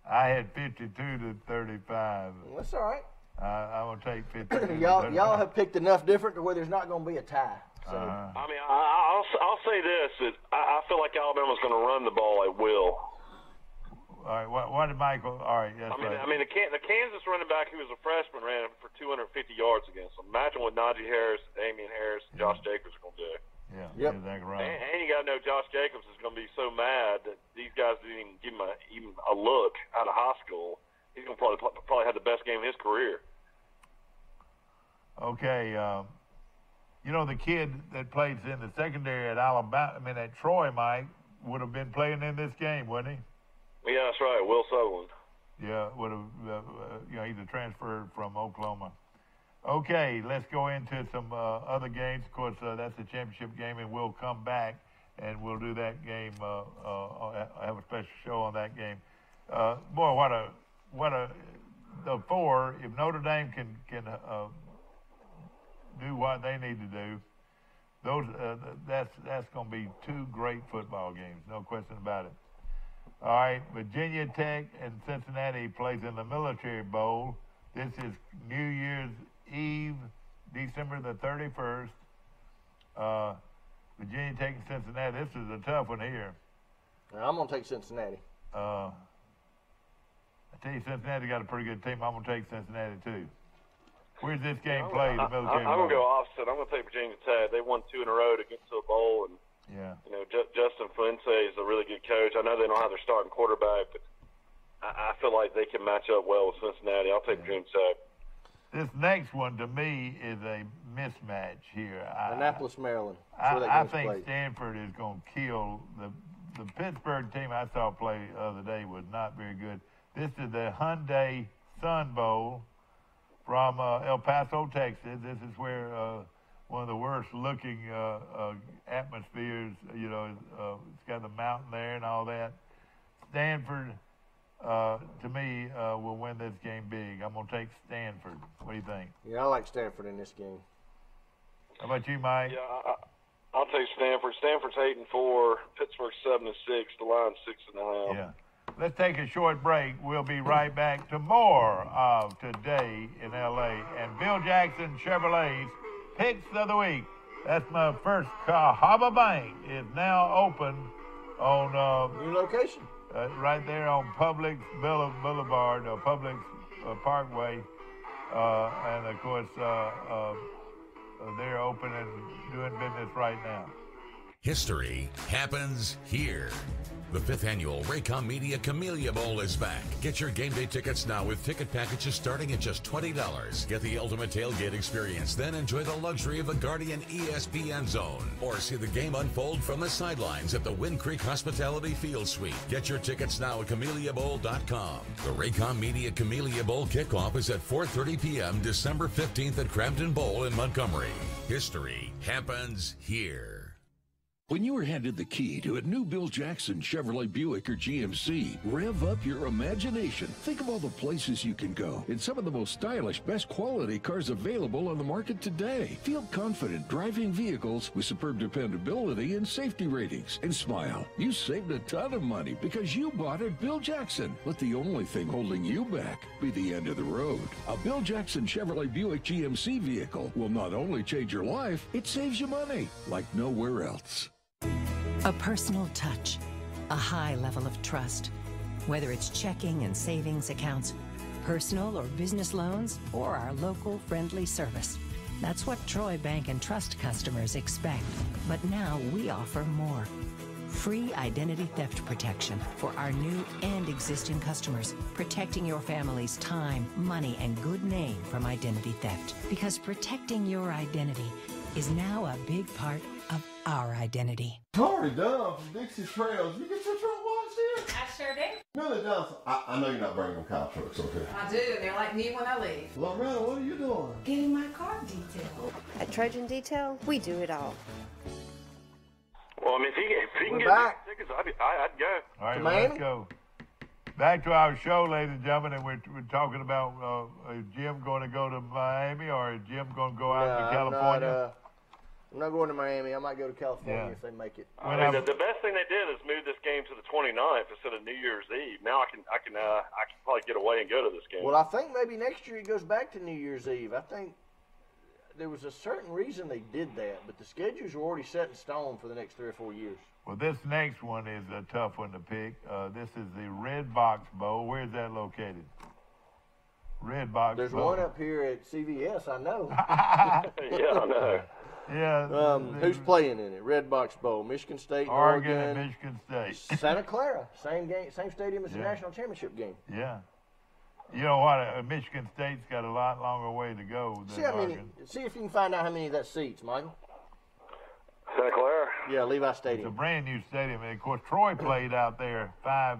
I had 52 to 35. Well, that's all right. I'm gonna take 50. y'all have picked enough different to where there's not gonna be a tie. So. I mean, I'll say this: that I feel like Alabama's going to run the ball at will. All right, what did Michael? All right, yes. I mean, the Kansas running back who was a freshman ran for 250 yards against them. Imagine what Najee Harris, Damian Harris, Josh Jacobs are going to do. Yeah, yep. And you got to know Josh Jacobs is going to be so mad that these guys didn't even give him even a look out of high school. He's going to probably have the best game of his career. Okay, you know the kid that plays in the secondary at Alabama, at Troy, Mike, would have been playing in this game, wouldn't he? Yeah, that's right, Will Sutherland. Yeah, would have. He's a transfer from Oklahoma. Okay, let's go into some other games. Of course, that's the championship game, and we'll come back and we'll do that game. Have a special show on that game. Boy, the four. If Notre Dame can do what they need to do, that's going to be two great football games, no question about it. All right, Virginia Tech and Cincinnati plays in the Military Bowl. This is New Year's Eve, December the 31st. Virginia Tech and Cincinnati. This is a tough one here. I'm going to take Cincinnati. I tell you, Cincinnati got a pretty good team. I'm going to take Cincinnati, too. Where's this game played? The Military Bowl? I'm going to go opposite. I'm going to take Virginia Tech. They won 2 in a row to get to a bowl, and Justin Fuente is a really good coach. I know they don't have their starting quarterback, but I feel like they can match up well with Cincinnati. I'll take Virginia Tech. This next one, to me, is a mismatch here. Annapolis, Maryland. I think Stanford is going to kill the Pittsburgh team I saw play the other day was not very good. This is the Hyundai Sun Bowl from El Paso, Texas. This is where one of the worst-looking atmospheres, it's got the mountain there and all that. Stanford, to me, will win this game big. I'm going to take Stanford. What do you think? Yeah, I like Stanford in this game. How about you, Mike? Yeah, I'll take Stanford. Stanford's 8-4. Pittsburgh's 7-6. The line's 6.5. Yeah. Let's take a short break. We'll be right back to more of Today in L.A. and Bill Jackson Chevrolet's Picks of the Week. That's my first Cahaba Bank is now open on new location. Right there on Publix Boulevard, Publix Parkway, and of course they're open and doing business right now. History happens here. The 5th annual Raycom Media Camellia Bowl is back. Get your game day tickets now with ticket packages starting at just $20. Get the ultimate tailgate experience, then enjoy the luxury of the Guardian ESPN Zone. Or see the game unfold from the sidelines at the Wind Creek Hospitality Field Suite. Get your tickets now at CameliaBowl.com. The Raycom Media Camellia Bowl kickoff is at 4:30 p.m. December 15th at Crampton Bowl in Montgomery. History happens here. When you are handed the key to a new Bill Jackson Chevrolet Buick or GMC, rev up your imagination. Think of all the places you can go in some of the most stylish, best quality cars available on the market today. Feel confident driving vehicles with superb dependability and safety ratings. And smile, you saved a ton of money because you bought at Bill Jackson. Let the only thing holding you back be the end of the road. A Bill Jackson Chevrolet Buick GMC vehicle will not only change your life, it saves you money like nowhere else. A personal touch, a high level of trust. Whether it's checking and savings accounts, personal or business loans, or our local friendly service. That's what Troy Bank and Trust customers expect. But now we offer more. Free identity theft protection for our new and existing customers, protecting your family's time, money, and good name from identity theft. Because protecting your identity is now a big part of our identity. Tori Dunn from Dixie Trails. You get your truck washed here? I sure do. Millie Johnson. I know you're not bringing them cow trucks over here. I do. They're like new when I leave. Loretta, what are you doing? Getting my car detailed. At Trojan Detail, we do it all. Well, I mean, if he can get tickets, I'd go. All right, let's go. Back to our show, ladies and gentlemen, and we're talking about is Jim going to go to Miami or is Jim going to go out to California? I'm not going to Miami. I might go to California if they make it. I mean, the best thing they did is move this game to the 29th instead of New Year's Eve. Now I can probably get away and go to this game. Well, I think maybe next year it goes back to New Year's Eve. I think there was a certain reason they did that, but the schedules were already set in stone for the next 3 or 4 years. Well, this next one is a tough one to pick. This is the Red Box Bowl. Where's that located? Red Box There's Bowl. one up here at CVS, I know. Yeah, I know. Yeah. Who's playing in it? Red Box Bowl, Michigan State, Oregon and Michigan State. Santa Clara, same game, same stadium as the national championship game. Yeah. You know what? Michigan State's got a lot longer way to go than Oregon. See if you can find out how many that seats, Michael. Santa Clara? Yeah, Levi Stadium. It's a brand new stadium. And of course, Troy played out there how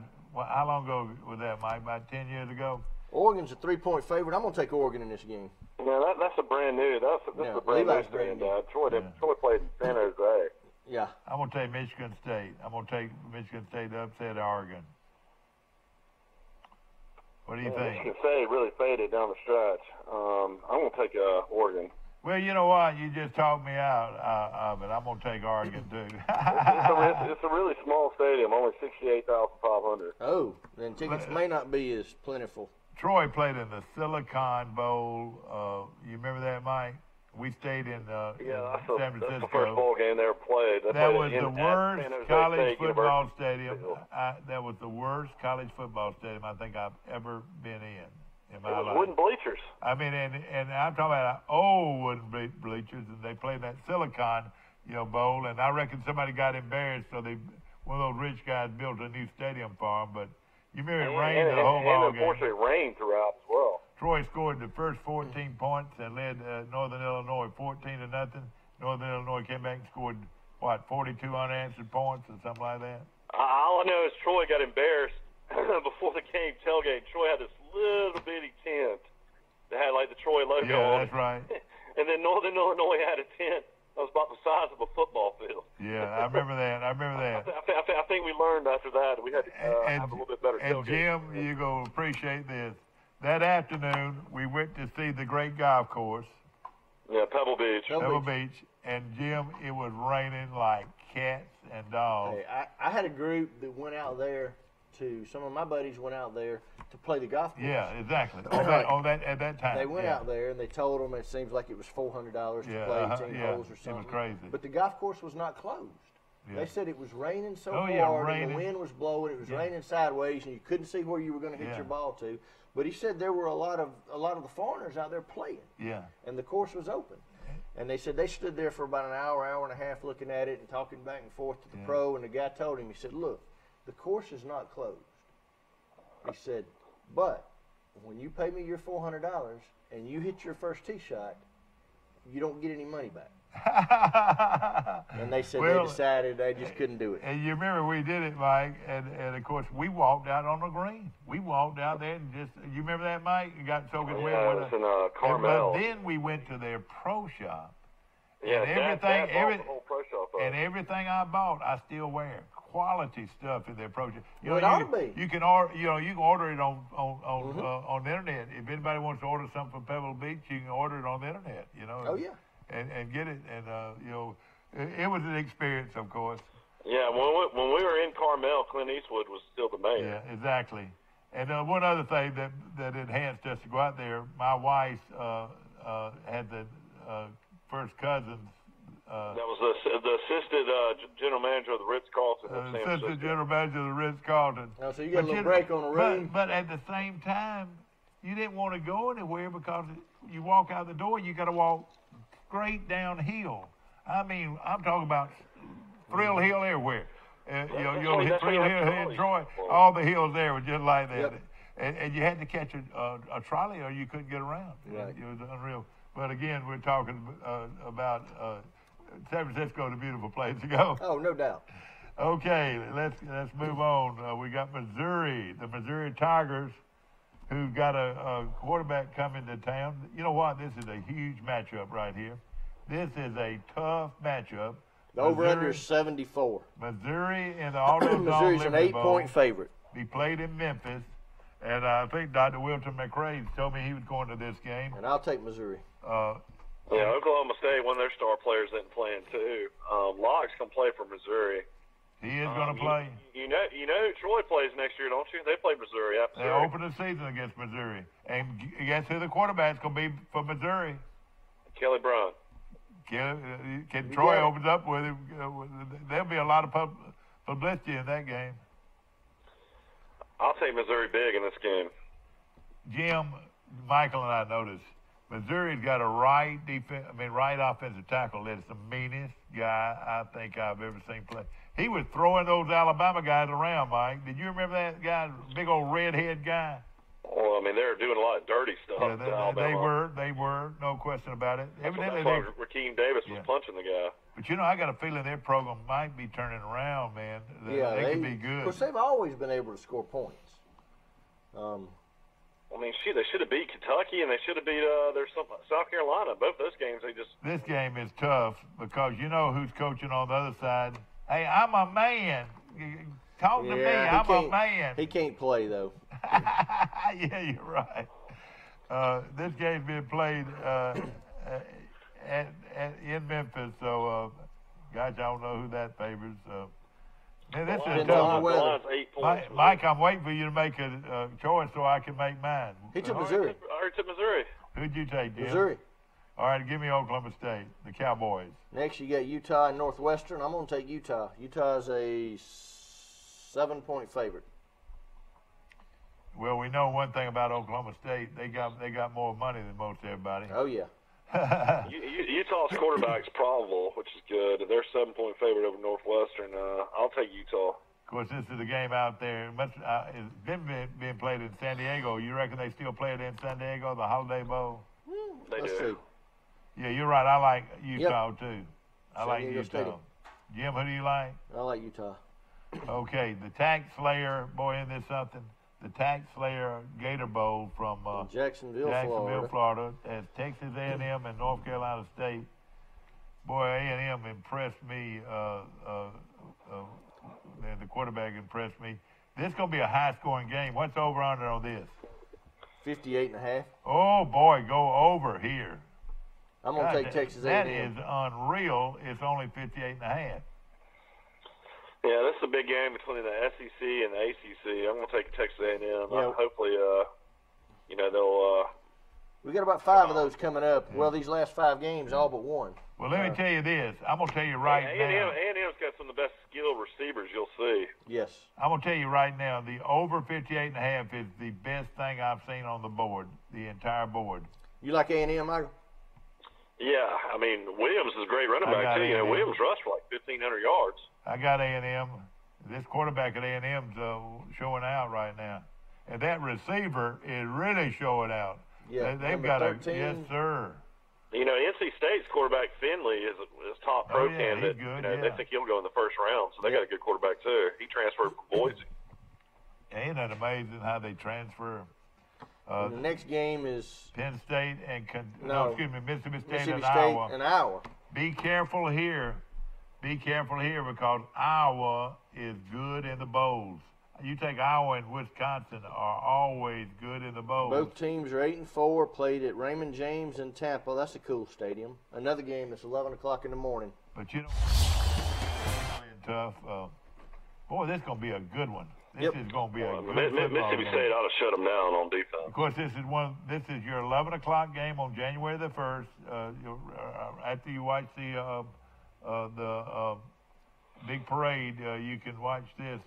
long ago was that, Mike? About 10 years ago? Oregon's a 3-point favorite. I'm going to take Oregon in this game. No, that's a brand new. That's a brand Levi's new brand new. Troy played in San Jose. Yeah. I'm going to take Michigan State. I'm going to take Michigan State to upset Oregon. What do you think? Michigan State really faded down the stretch. I'm going to take Oregon. Well, you know what? You just talked me out of it. I'm going to take Oregon, too. It's a really small stadium, only 68,500. Oh, then tickets may not be as plentiful. Troy played in the Silicon Bowl. You remember that, Mike? We stayed in San Francisco. That's the first bowl game they ever played. That was the worst college football stadium. That was the worst college football stadium I think I've ever been in my life. It was wooden bleachers. I mean, and I'm talking about old wooden bleachers, and they played that Silicon, bowl, and I reckon somebody got embarrassed, so one of those rich guys built a new stadium for them. But you remember it rained the whole ball game. And unfortunately, it rained throughout as well. Troy scored the first 14 points and led Northern Illinois 14-0. Northern Illinois came back and scored 42 unanswered points or something like that. All I know is Troy got embarrassed before the game tailgate. Troy had this little bitty tent that had like the Troy logo on it. Yeah, that's right. And then Northern Illinois had a tent that was about the size of a football field. Yeah, I remember that. I think we learned after that we had to have a little bit better tailgate. And Jim, you're going to appreciate this. That afternoon, we went to see the great golf course. Yeah, Pebble Beach. Pebble Beach. And, Jim, it was raining like cats and dogs. Hey, I had a group that went out there some of my buddies went out there to play the golf course. Yeah, exactly. At that time. They went out there, and they told them it seems like it was $400 to play 10 holes or something. It was crazy. But the golf course was not closed. Yeah. They said it was raining so hard, and the wind was blowing. It was raining sideways, and you couldn't see where you were going to hit your ball to. But he said there were a lot of the foreigners out there playing. Yeah. And the course was open. And they said they stood there for about an hour and a half looking at it and talking back and forth to the pro. And the guy told him, he said, look, the course is not closed. He said, but when you pay me your $400 and you hit your first tee shot, you don't get any money back. And they said they decided they just couldn't do it. And you remember we did it, Mike, and of course we walked out on the green. We walked out there and you remember that, Mike? You got soaking wet. Yeah, it was in Carmel. But then we went to their pro shop. Yeah, and the whole pro shop up. And everything I bought, I still wear. Quality stuff in their pro shop. It ought to be. You can order. You can order it on the internet. If anybody wants to order something from Pebble Beach, you can order it on the internet. Oh yeah. And get it, and it was an experience, of course. Yeah, when we were in Carmel, Clint Eastwood was still the mayor. Yeah, exactly. And one other thing that enhanced us to go out there, my wife had the first cousins. That was the assistant general manager of the Ritz-Carlton. Assistant general manager of the Ritz-Carlton. Oh, so you got a little break on the room. But at the same time, you didn't want to go anywhere because you walk out the door, you got to walk straight downhill. I mean, I'm talking about Thrill Hill everywhere. You'll hit Thrill Hill here in Troy. All the hills there were just like that. Yep. And you had to catch a trolley or you couldn't get around. Right. It was unreal. But again, we're talking about San Francisco, a beautiful place to go. Oh, no doubt. Okay, let's move on. We got Missouri, the Missouri Tigers, who've got a quarterback coming to town. You know what? This is a huge matchup right here. This is a tough matchup. The over-under is 74. Missouri in the AutoZone. Missouri's an 8-point favorite. He played in Memphis, and I think Dr. Wilton McRae told me he was going to this game. And I'll take Missouri. Yeah, Oklahoma State, one of their star players isn't playing too. Locke's gonna play for Missouri. He is gonna play. You know who Troy plays next year, don't you? They play Missouri. They open the season against Missouri, and guess who the quarterback's gonna be for Missouri? Kelly Brown. Can Troy opens up with him? There'll be a lot of publicity in that game. I'll take Missouri big in this game. Jim, Michael, and I noticed Missouri's got a right offensive tackle that's the meanest guy I think I've ever seen play. He was throwing those Alabama guys around, Mike. Did you remember that guy, big old redhead guy? Well, I mean, they were doing a lot of dirty stuff. Yeah, they were, no question about it. Evidently, Rakeem Davis was punching the guy. But I got a feeling their program might be turning around, man. They could be good. Of course, they've always been able to score points. I mean, they should have beat Kentucky and they should have beat South Carolina. Both those games, This game is tough because you know who's coaching on the other side. Hey, I'm a man. Talk to me. I'm a man. He can't play though. Yeah, you're right. This game's being played in Memphis, so guys, I don't know who that favors. Man, this is tough. Mike, I'm waiting for you to make a choice so I can make mine. He took Missouri. I already took Missouri. Who'd you take, Jim? Missouri. All right, give me Oklahoma State, the Cowboys. Next, you got Utah and Northwestern. I'm going to take Utah. Utah's a 7-point favorite. Well, we know one thing about Oklahoma State. They got more money than most everybody. Oh, yeah. Utah's quarterback's probable, which is good. They're 7-point favorite over Northwestern. I'll take Utah. Of course, this is a game out there. It's been being played in San Diego. You reckon they still play it in San Diego, the Holiday Bowl? They Let's do. See. Yeah, you're right. I like Utah, too. I like Diego Utah. Stadium. Jim, who do you like? I like Utah. Okay, the Tax Slayer, boy, isn't this something? The Tax Slayer Gator Bowl from Jacksonville, Florida. As Texas A&M and North Carolina State. Boy, A&M impressed me. The quarterback impressed me. This is going to be a high-scoring game. What's over-under on this? 58.5. Oh, boy, go over here. I'm going to take Texas A&M. That is unreal. It's only 58.5. Yeah, this is a big game between the SEC and the ACC. I'm going to take Texas A&M. Yeah. Hopefully, they'll. We got about 5 of those coming up. Yeah. Well, these last 5 games, all but one. Well, let me tell you this. I'm going to tell you right now. A&M's got some of the best skilled receivers you'll see. Yes. I'm going to tell you right now, the over 58.5 is the best thing I've seen on the board, the entire board. You like A&M, Michael? Yeah, I mean, Williams is a great running back, too. Williams rushed for like 1,500 yards. I got A&M. This quarterback at A&M's showing out right now. And that receiver is really showing out. Yeah, they've got 13. Yes, sir. NC State's quarterback Finley is top pro candidate. Good, They think he'll go in the first round, so they got a good quarterback, too. He transferred from Boise. Ain't that amazing how they transfer? The next game is Penn State and Mississippi State and Iowa. Be careful here. Be careful here because Iowa is good in the bowls. You take Iowa and Wisconsin are always good in the bowls. Both teams are 8-4. Played at Raymond James in Tampa. That's a cool stadium. Another game that's 11 o'clock in the morning. But tough. Boy, this is going to be a good one. This is going to be a good Mississippi State ought to shut them down on defense. Of course, this is your 11 o'clock game on January the 1st. After you watch the big parade, you can watch this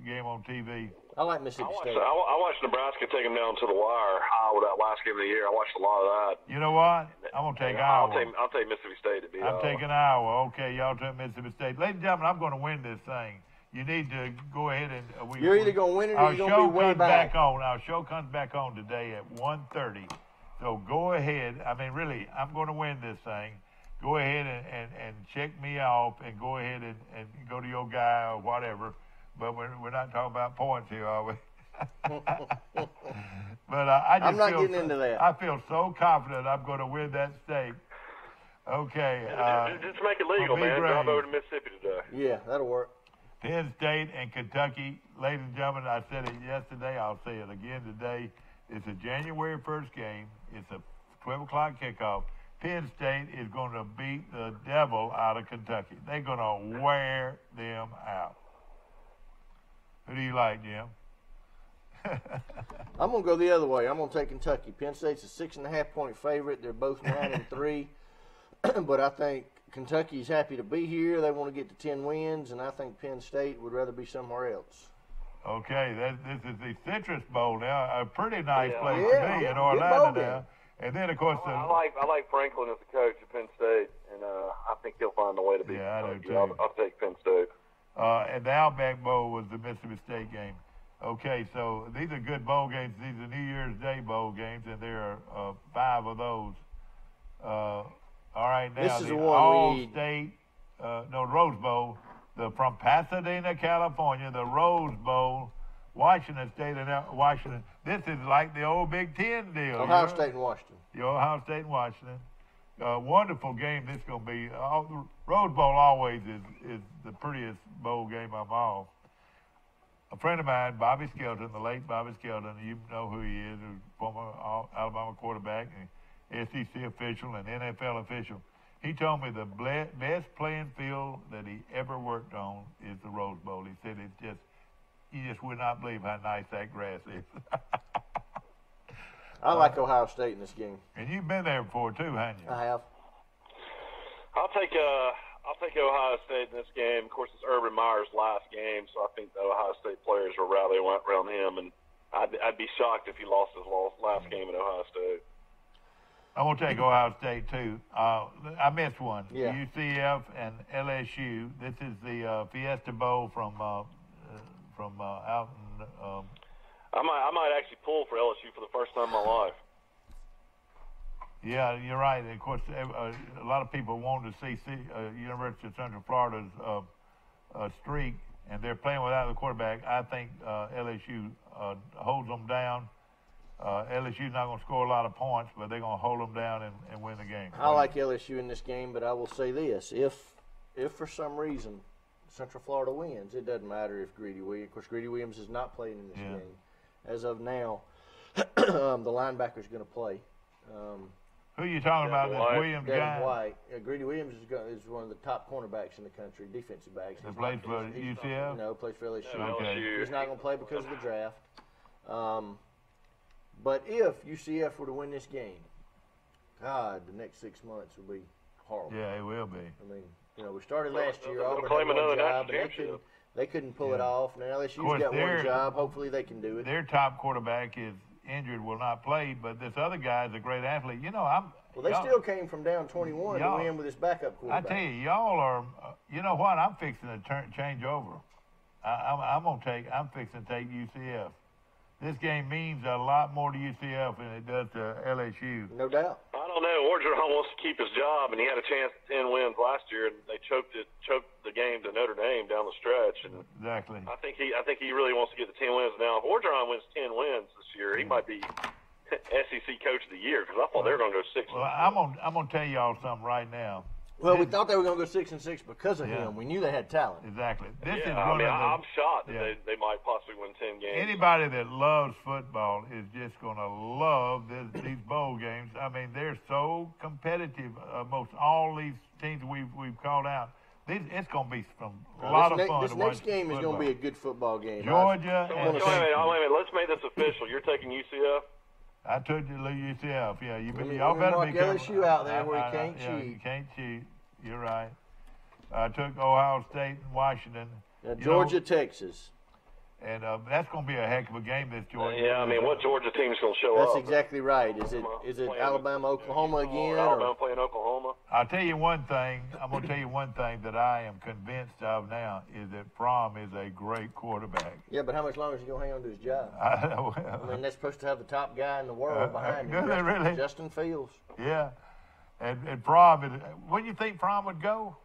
game on TV. I like Mississippi State. I watched Nebraska take them down to the wire. Iowa, that last game of the year, I watched a lot of that. You know what? I'm going to take Iowa. I'll take Mississippi State to beat Iowa. I'm taking Iowa. Okay, y'all take Mississippi State. Ladies and gentlemen, I'm going to win this thing. You need to go ahead and... You're either going to win it or you're going to be way back. Our show comes back on today at 1:30. So go ahead. I mean, really, I'm going to win this thing. Go ahead and check me off and go ahead and go to your guy or whatever. But we're not talking about points here, are we? But I'm not getting into that. I feel so confident I'm going to win that stake. Okay. Just make it legal, man. Drive over to Mississippi today. Yeah, that'll work. Penn State and Kentucky. Ladies and gentlemen, I said it yesterday. I'll say it again today. It's a January 1st game. It's a 12 o'clock kickoff. Penn State is going to beat the devil out of Kentucky. They're going to wear them out. Who do you like, Jim? I'm going to go the other way. I'm going to take Kentucky. Penn State's a 6.5-point favorite. They're both 9-3. But I think Kentucky's happy to be here. They want to get to 10 wins, and I think Penn State would rather be somewhere else. Okay, this is the Citrus Bowl now. A pretty nice place to be in Good Orlando bowl now. And then, of course, I like Franklin as the coach at Penn State, and I think he'll find a way to beat Kentucky. I'll take Penn State. And the Outback Bowl was the Mississippi State game. Okay, so these are good bowl games. These are New Year's Day bowl games, and there are 5 of those. All right, now this is the All-State, Rose Bowl, from Pasadena, California, the Rose Bowl, Washington State and Washington. This is like the old Big Ten deal. Ohio State and Washington. Ohio State and Washington. Wonderful game this is going to be. The Rose Bowl always is the prettiest bowl game of all. A friend of mine, Bobby Skelton, the late Bobby Skelton, you know who he is, a former Alabama quarterback, and SEC official and NFL official. He told me the best playing field that he ever worked on is the Rose Bowl. He said you just would not believe how nice that grass is. I like Ohio State in this game. And you've been there before too, haven't you? I have. I'll take Ohio State in this game. Of course, it's Urban Meyer's last game, so I think the Ohio State players will rally around him, and I'd be shocked if he lost his last game at Ohio State. I'm going to take Ohio State, too. I missed one. Yeah. UCF and LSU. This is the Fiesta Bowl from out in I might actually pull for LSU for the first time in my life. Yeah, you're right. Of course, a lot of people want to see University of Central Florida's streak, and they're playing without the quarterback. I think LSU holds them down. LSU's not going to score a lot of points, but they're going to hold them down and win the game. I like LSU in this game, but I will say this. If for some reason Central Florida wins, it doesn't matter if Greedy Williams. Of course, Greedy Williams is not playing in this game. As of now, the linebacker's going to play. Who are you talking about? This Williams Devin guy? White. Greedy Williams is one of the top cornerbacks in the country, defensive backs. He plays for UCF? No, plays for LSU. Okay. He's not going to play because of the draft. But if UCF were to win this game, God, the next 6 months will be horrible. Yeah, it will be. I mean, we started last year. They'll Auburn claim had another one job, national and championship. they couldn't pull it off. Now LSU's course, got one job. Hopefully they can do it. Their top quarterback is injured, will not play, but this other guy is a great athlete. Well, they still came from down 21 to win with his backup I quarterback. tell you, y'all are. You know what? I'm fixing to change over. I'm fixing to take UCF. This game means a lot more to UCF than it does to LSU. No doubt. I don't know. Orgeron wants to keep his job, and he had a chance at 10 wins last year, and they choked the game to Notre Dame down the stretch. And exactly. I think he really wants to get the 10 wins now. If Orgeron wins 10 wins this year, he might be SEC Coach of the Year, because I thought they were going to go 6. Well, I'm gonna tell y'all something right now. Well, we thought they were going to go 6-6 because of him. We knew they had talent. Exactly. I'm shocked that they might possibly win 10 games. Anybody that loves football is just going to love these bowl games. I mean, they're so competitive. Most all these teams we've called out. It's going to be a lot of fun. This next game is going to be a good football game. Georgia. Wait a minute. Let's make this official. You're taking UCF. I told you to leave UCF. Yeah, y'all better be careful. LSU out there where he can't cheat. You can't cheat. You're right. I took Ohio State and Washington. Georgia, Texas. And that's going to be a heck of a game, this Georgia. Yeah, I mean, what Georgia team's going to show up? That's exactly right. Is it Alabama, Oklahoma again? Alabama playing Oklahoma. I'll tell you one thing. I'm going to tell you one thing that I am convinced of now is that Fromm is a great quarterback. Yeah, but how much longer is he going to hang on to his job? I mean, they're supposed to have the top guy in the world behind him. Really? Justin Fields. Yeah. And Fromm, where do you think Fromm would go?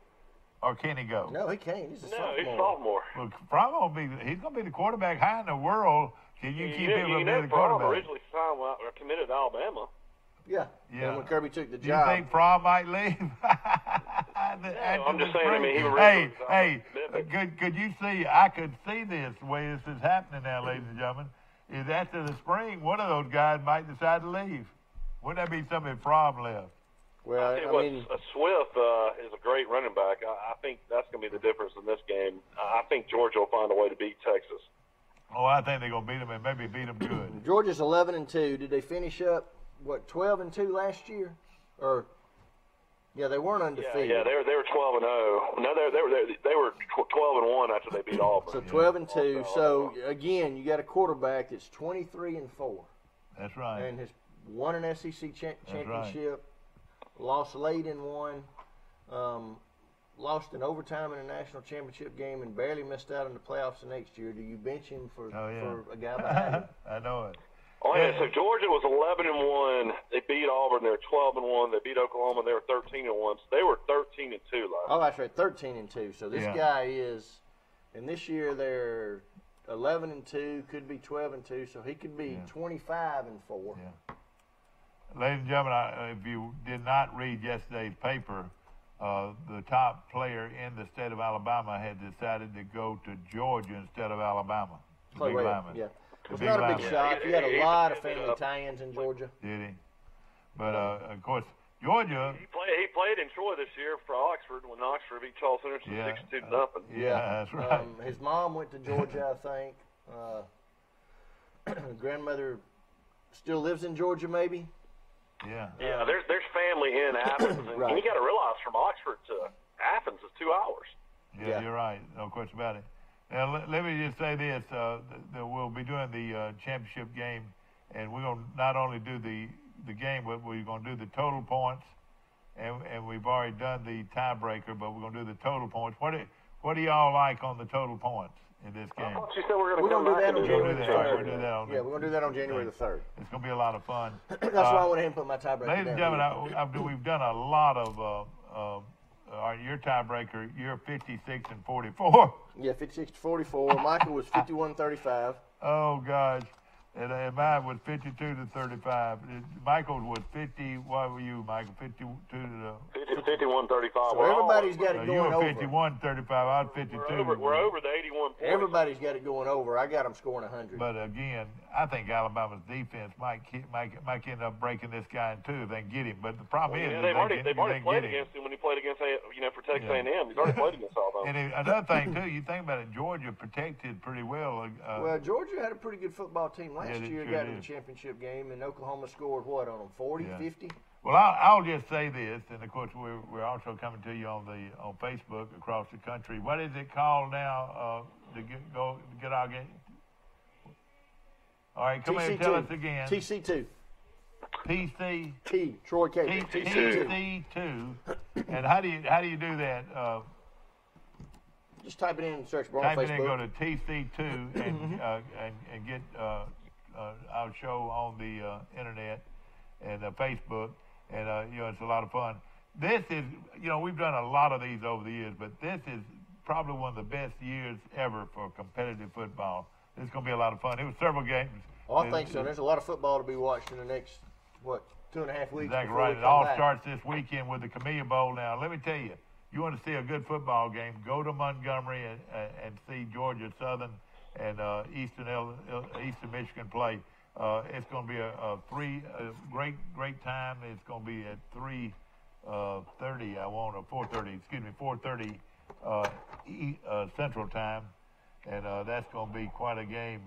Or can he go? No, he can't. He's a sophomore. He's sophomore. Well, Fromm he's going to be the quarterback high in the world. Can you keep him from being the quarterback? Fromm originally signed or committed to Alabama. Yeah. And when Kirby took the Do job. you think Fromm might leave? I'm just saying. I mean, he could you see? I could see this the way this is happening now, ladies and gentlemen. Is after the spring, one of those guys might decide to leave. Wouldn't that be something if Fromm left? Well, I mean, Swift is a great running back. I think that's going to be the difference in this game. I think Georgia will find a way to beat Texas. Oh, I think they're going to beat them and maybe beat them good. Georgia's 11-2. Did they finish up 12-2 last year? Or yeah, they weren't undefeated. Yeah, they were 12-0. No, they were 12-1 after they beat Auburn. So 12-2. So again, you got a quarterback that's 23-4. That's right. And has won an SEC championship. Right. Lost late in one. Lost in overtime in a national championship game and barely missed out in the playoffs the next year. Do you bench him for a guy behind him? I know it. Oh, yeah, so Georgia was 11-1. They beat Auburn. They were 12-1. They beat Oklahoma. They were 13-1. So they were 13-2 last year. Oh, that's right, 13-2. So this guy is, and this year they're 11-2, could be 12-2. So he could be 25-4. Yeah. Ladies and gentlemen, if you did not read yesterday's paper, the top player in the state of Alabama had decided to go to Georgia instead of Alabama. Big lineman. Yeah. It was not a big shot. He had a lot of family tie-ins in Georgia. Did he? But, of course, Georgia. He played in Troy this year for Oxford when Oxford beat Charles Henderson 62-0. Yeah, that's right. His mom went to Georgia, I think. Grandmother still lives in Georgia, maybe. Yeah. Yeah, there's family in Athens, and you got to realize from Oxford to Athens is 2 hours. Yeah, you're right. No question about it. Now, let me just say this: that we'll be doing the championship game, and we're going to not only do the game, but we're going to do the total points, and we've already done the tiebreaker, but we're going to do the total points. What do y'all like on the total points in this game? I thought you said we're going to do that on January the 3rd. We're going to do that on January the 3rd. It's going to be a lot of fun. That's why I went ahead and put my tiebreaker Ladies and gentlemen, we've done a lot of your tiebreaker. You're 56-44. Yeah, 56-44. Michael was 51-35. Oh, gosh. And mine was 52-35. Michael was 50. What were you, Michael? 51-35. So everybody's got it going over. You were 51-35. I was 52. We're over the 81 points. Everybody's got it going over. I got them scoring 100. But again, I think Alabama's defense might end up breaking this guy in two if they can get him. But the problem is they've already played against him when he played against for Texas A&M. He's already played against Alabama. And another thing too, you think about it, Georgia protected pretty well. Well, Georgia had a pretty good football team last year. Got in the championship game, and Oklahoma scored what on them? 40, 50. Well, I'll just say this, and of course we're also coming to you on Facebook across the country. What is it called now to get our game? All right, come here and tell us again. TC2. TC. Troy K. TC2. And how do you do that? Just type it in and search bar on Facebook. Type it in, go to TC2 and get our show on the internet and Facebook, and it's a lot of fun. This is, we've done a lot of these over the years, but this is probably one of the best years ever for competitive football. It's going to be a lot of fun. It was several games. Oh, I think so. There's a lot of football to be watched in the next 2.5 weeks. Exactly right. It all starts this weekend with the Camellia Bowl. Now, let me tell you, you want to see a good football game, go to Montgomery and see Georgia Southern and Eastern Michigan play. It's going to be a great time. It's going to be at 3:30. 4:30 Central Time, and that's going to be quite a game.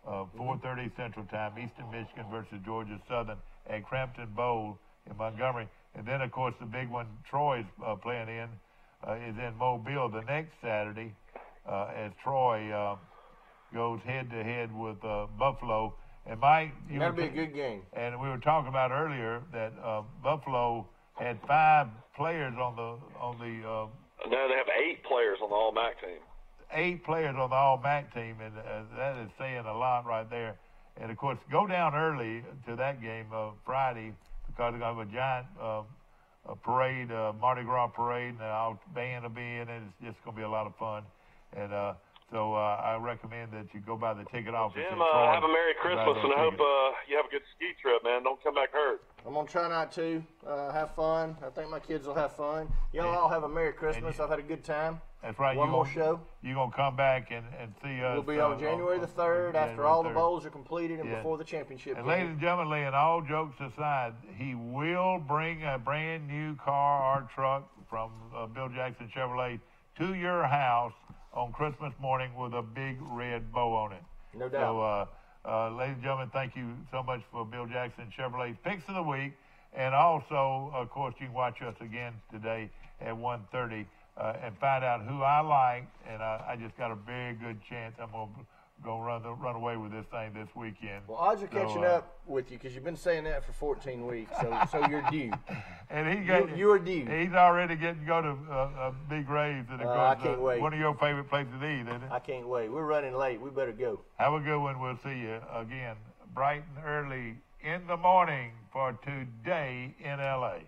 4:30 Central Time, Eastern Michigan versus Georgia Southern at Crampton Bowl in Montgomery, and then of course the big one Troy's playing in is in Mobile the next Saturday, as Troy goes head to head with Buffalo. And Mike, that'll be a good game. And we were talking about earlier that Buffalo had 5 players on the. No, they have 8 players on the All-MAC team. 8 players on the All-MAC team, and that is saying a lot right there. And of course, go down early to that game Friday because they're going to have a giant parade, Mardi Gras parade, and our band will be in it. It's just going to be a lot of fun. And So I recommend that you go by the ticket office. Jim, have a Merry Christmas, and I hope you have a good ski trip, man. Don't come back hurt. I'm going to try not to. Have fun. I think my kids will have fun. Y'all all have a Merry Christmas. I've had a good time. That's right. One more show. You're going to come back and see us. We'll be on January the 3rd after all the bowls are completed and before the championship And game. ladies and gentlemen, laying all jokes aside, he will bring a brand new car or truck from Bill Jackson Chevrolet to your house on Christmas morning with a big red bow on it. No doubt. So, ladies and gentlemen, thank you so much for Bill Jackson Chevrolet's Picks of the Week. And also, of course, you can watch us again today at 1:30 and find out who I like. And I just got a very good chance I'm going to run away with this thing this weekend. Well, odds are catching up with you because you've been saying that for 14 weeks, so you're due. And you are due. He's already getting to go to big raves, and of course, I can't wait. One of your favorite places to eat, isn't it? I can't wait. We're running late. We better go. Have a good one. We'll see you again bright and early in the morning for Today in LA.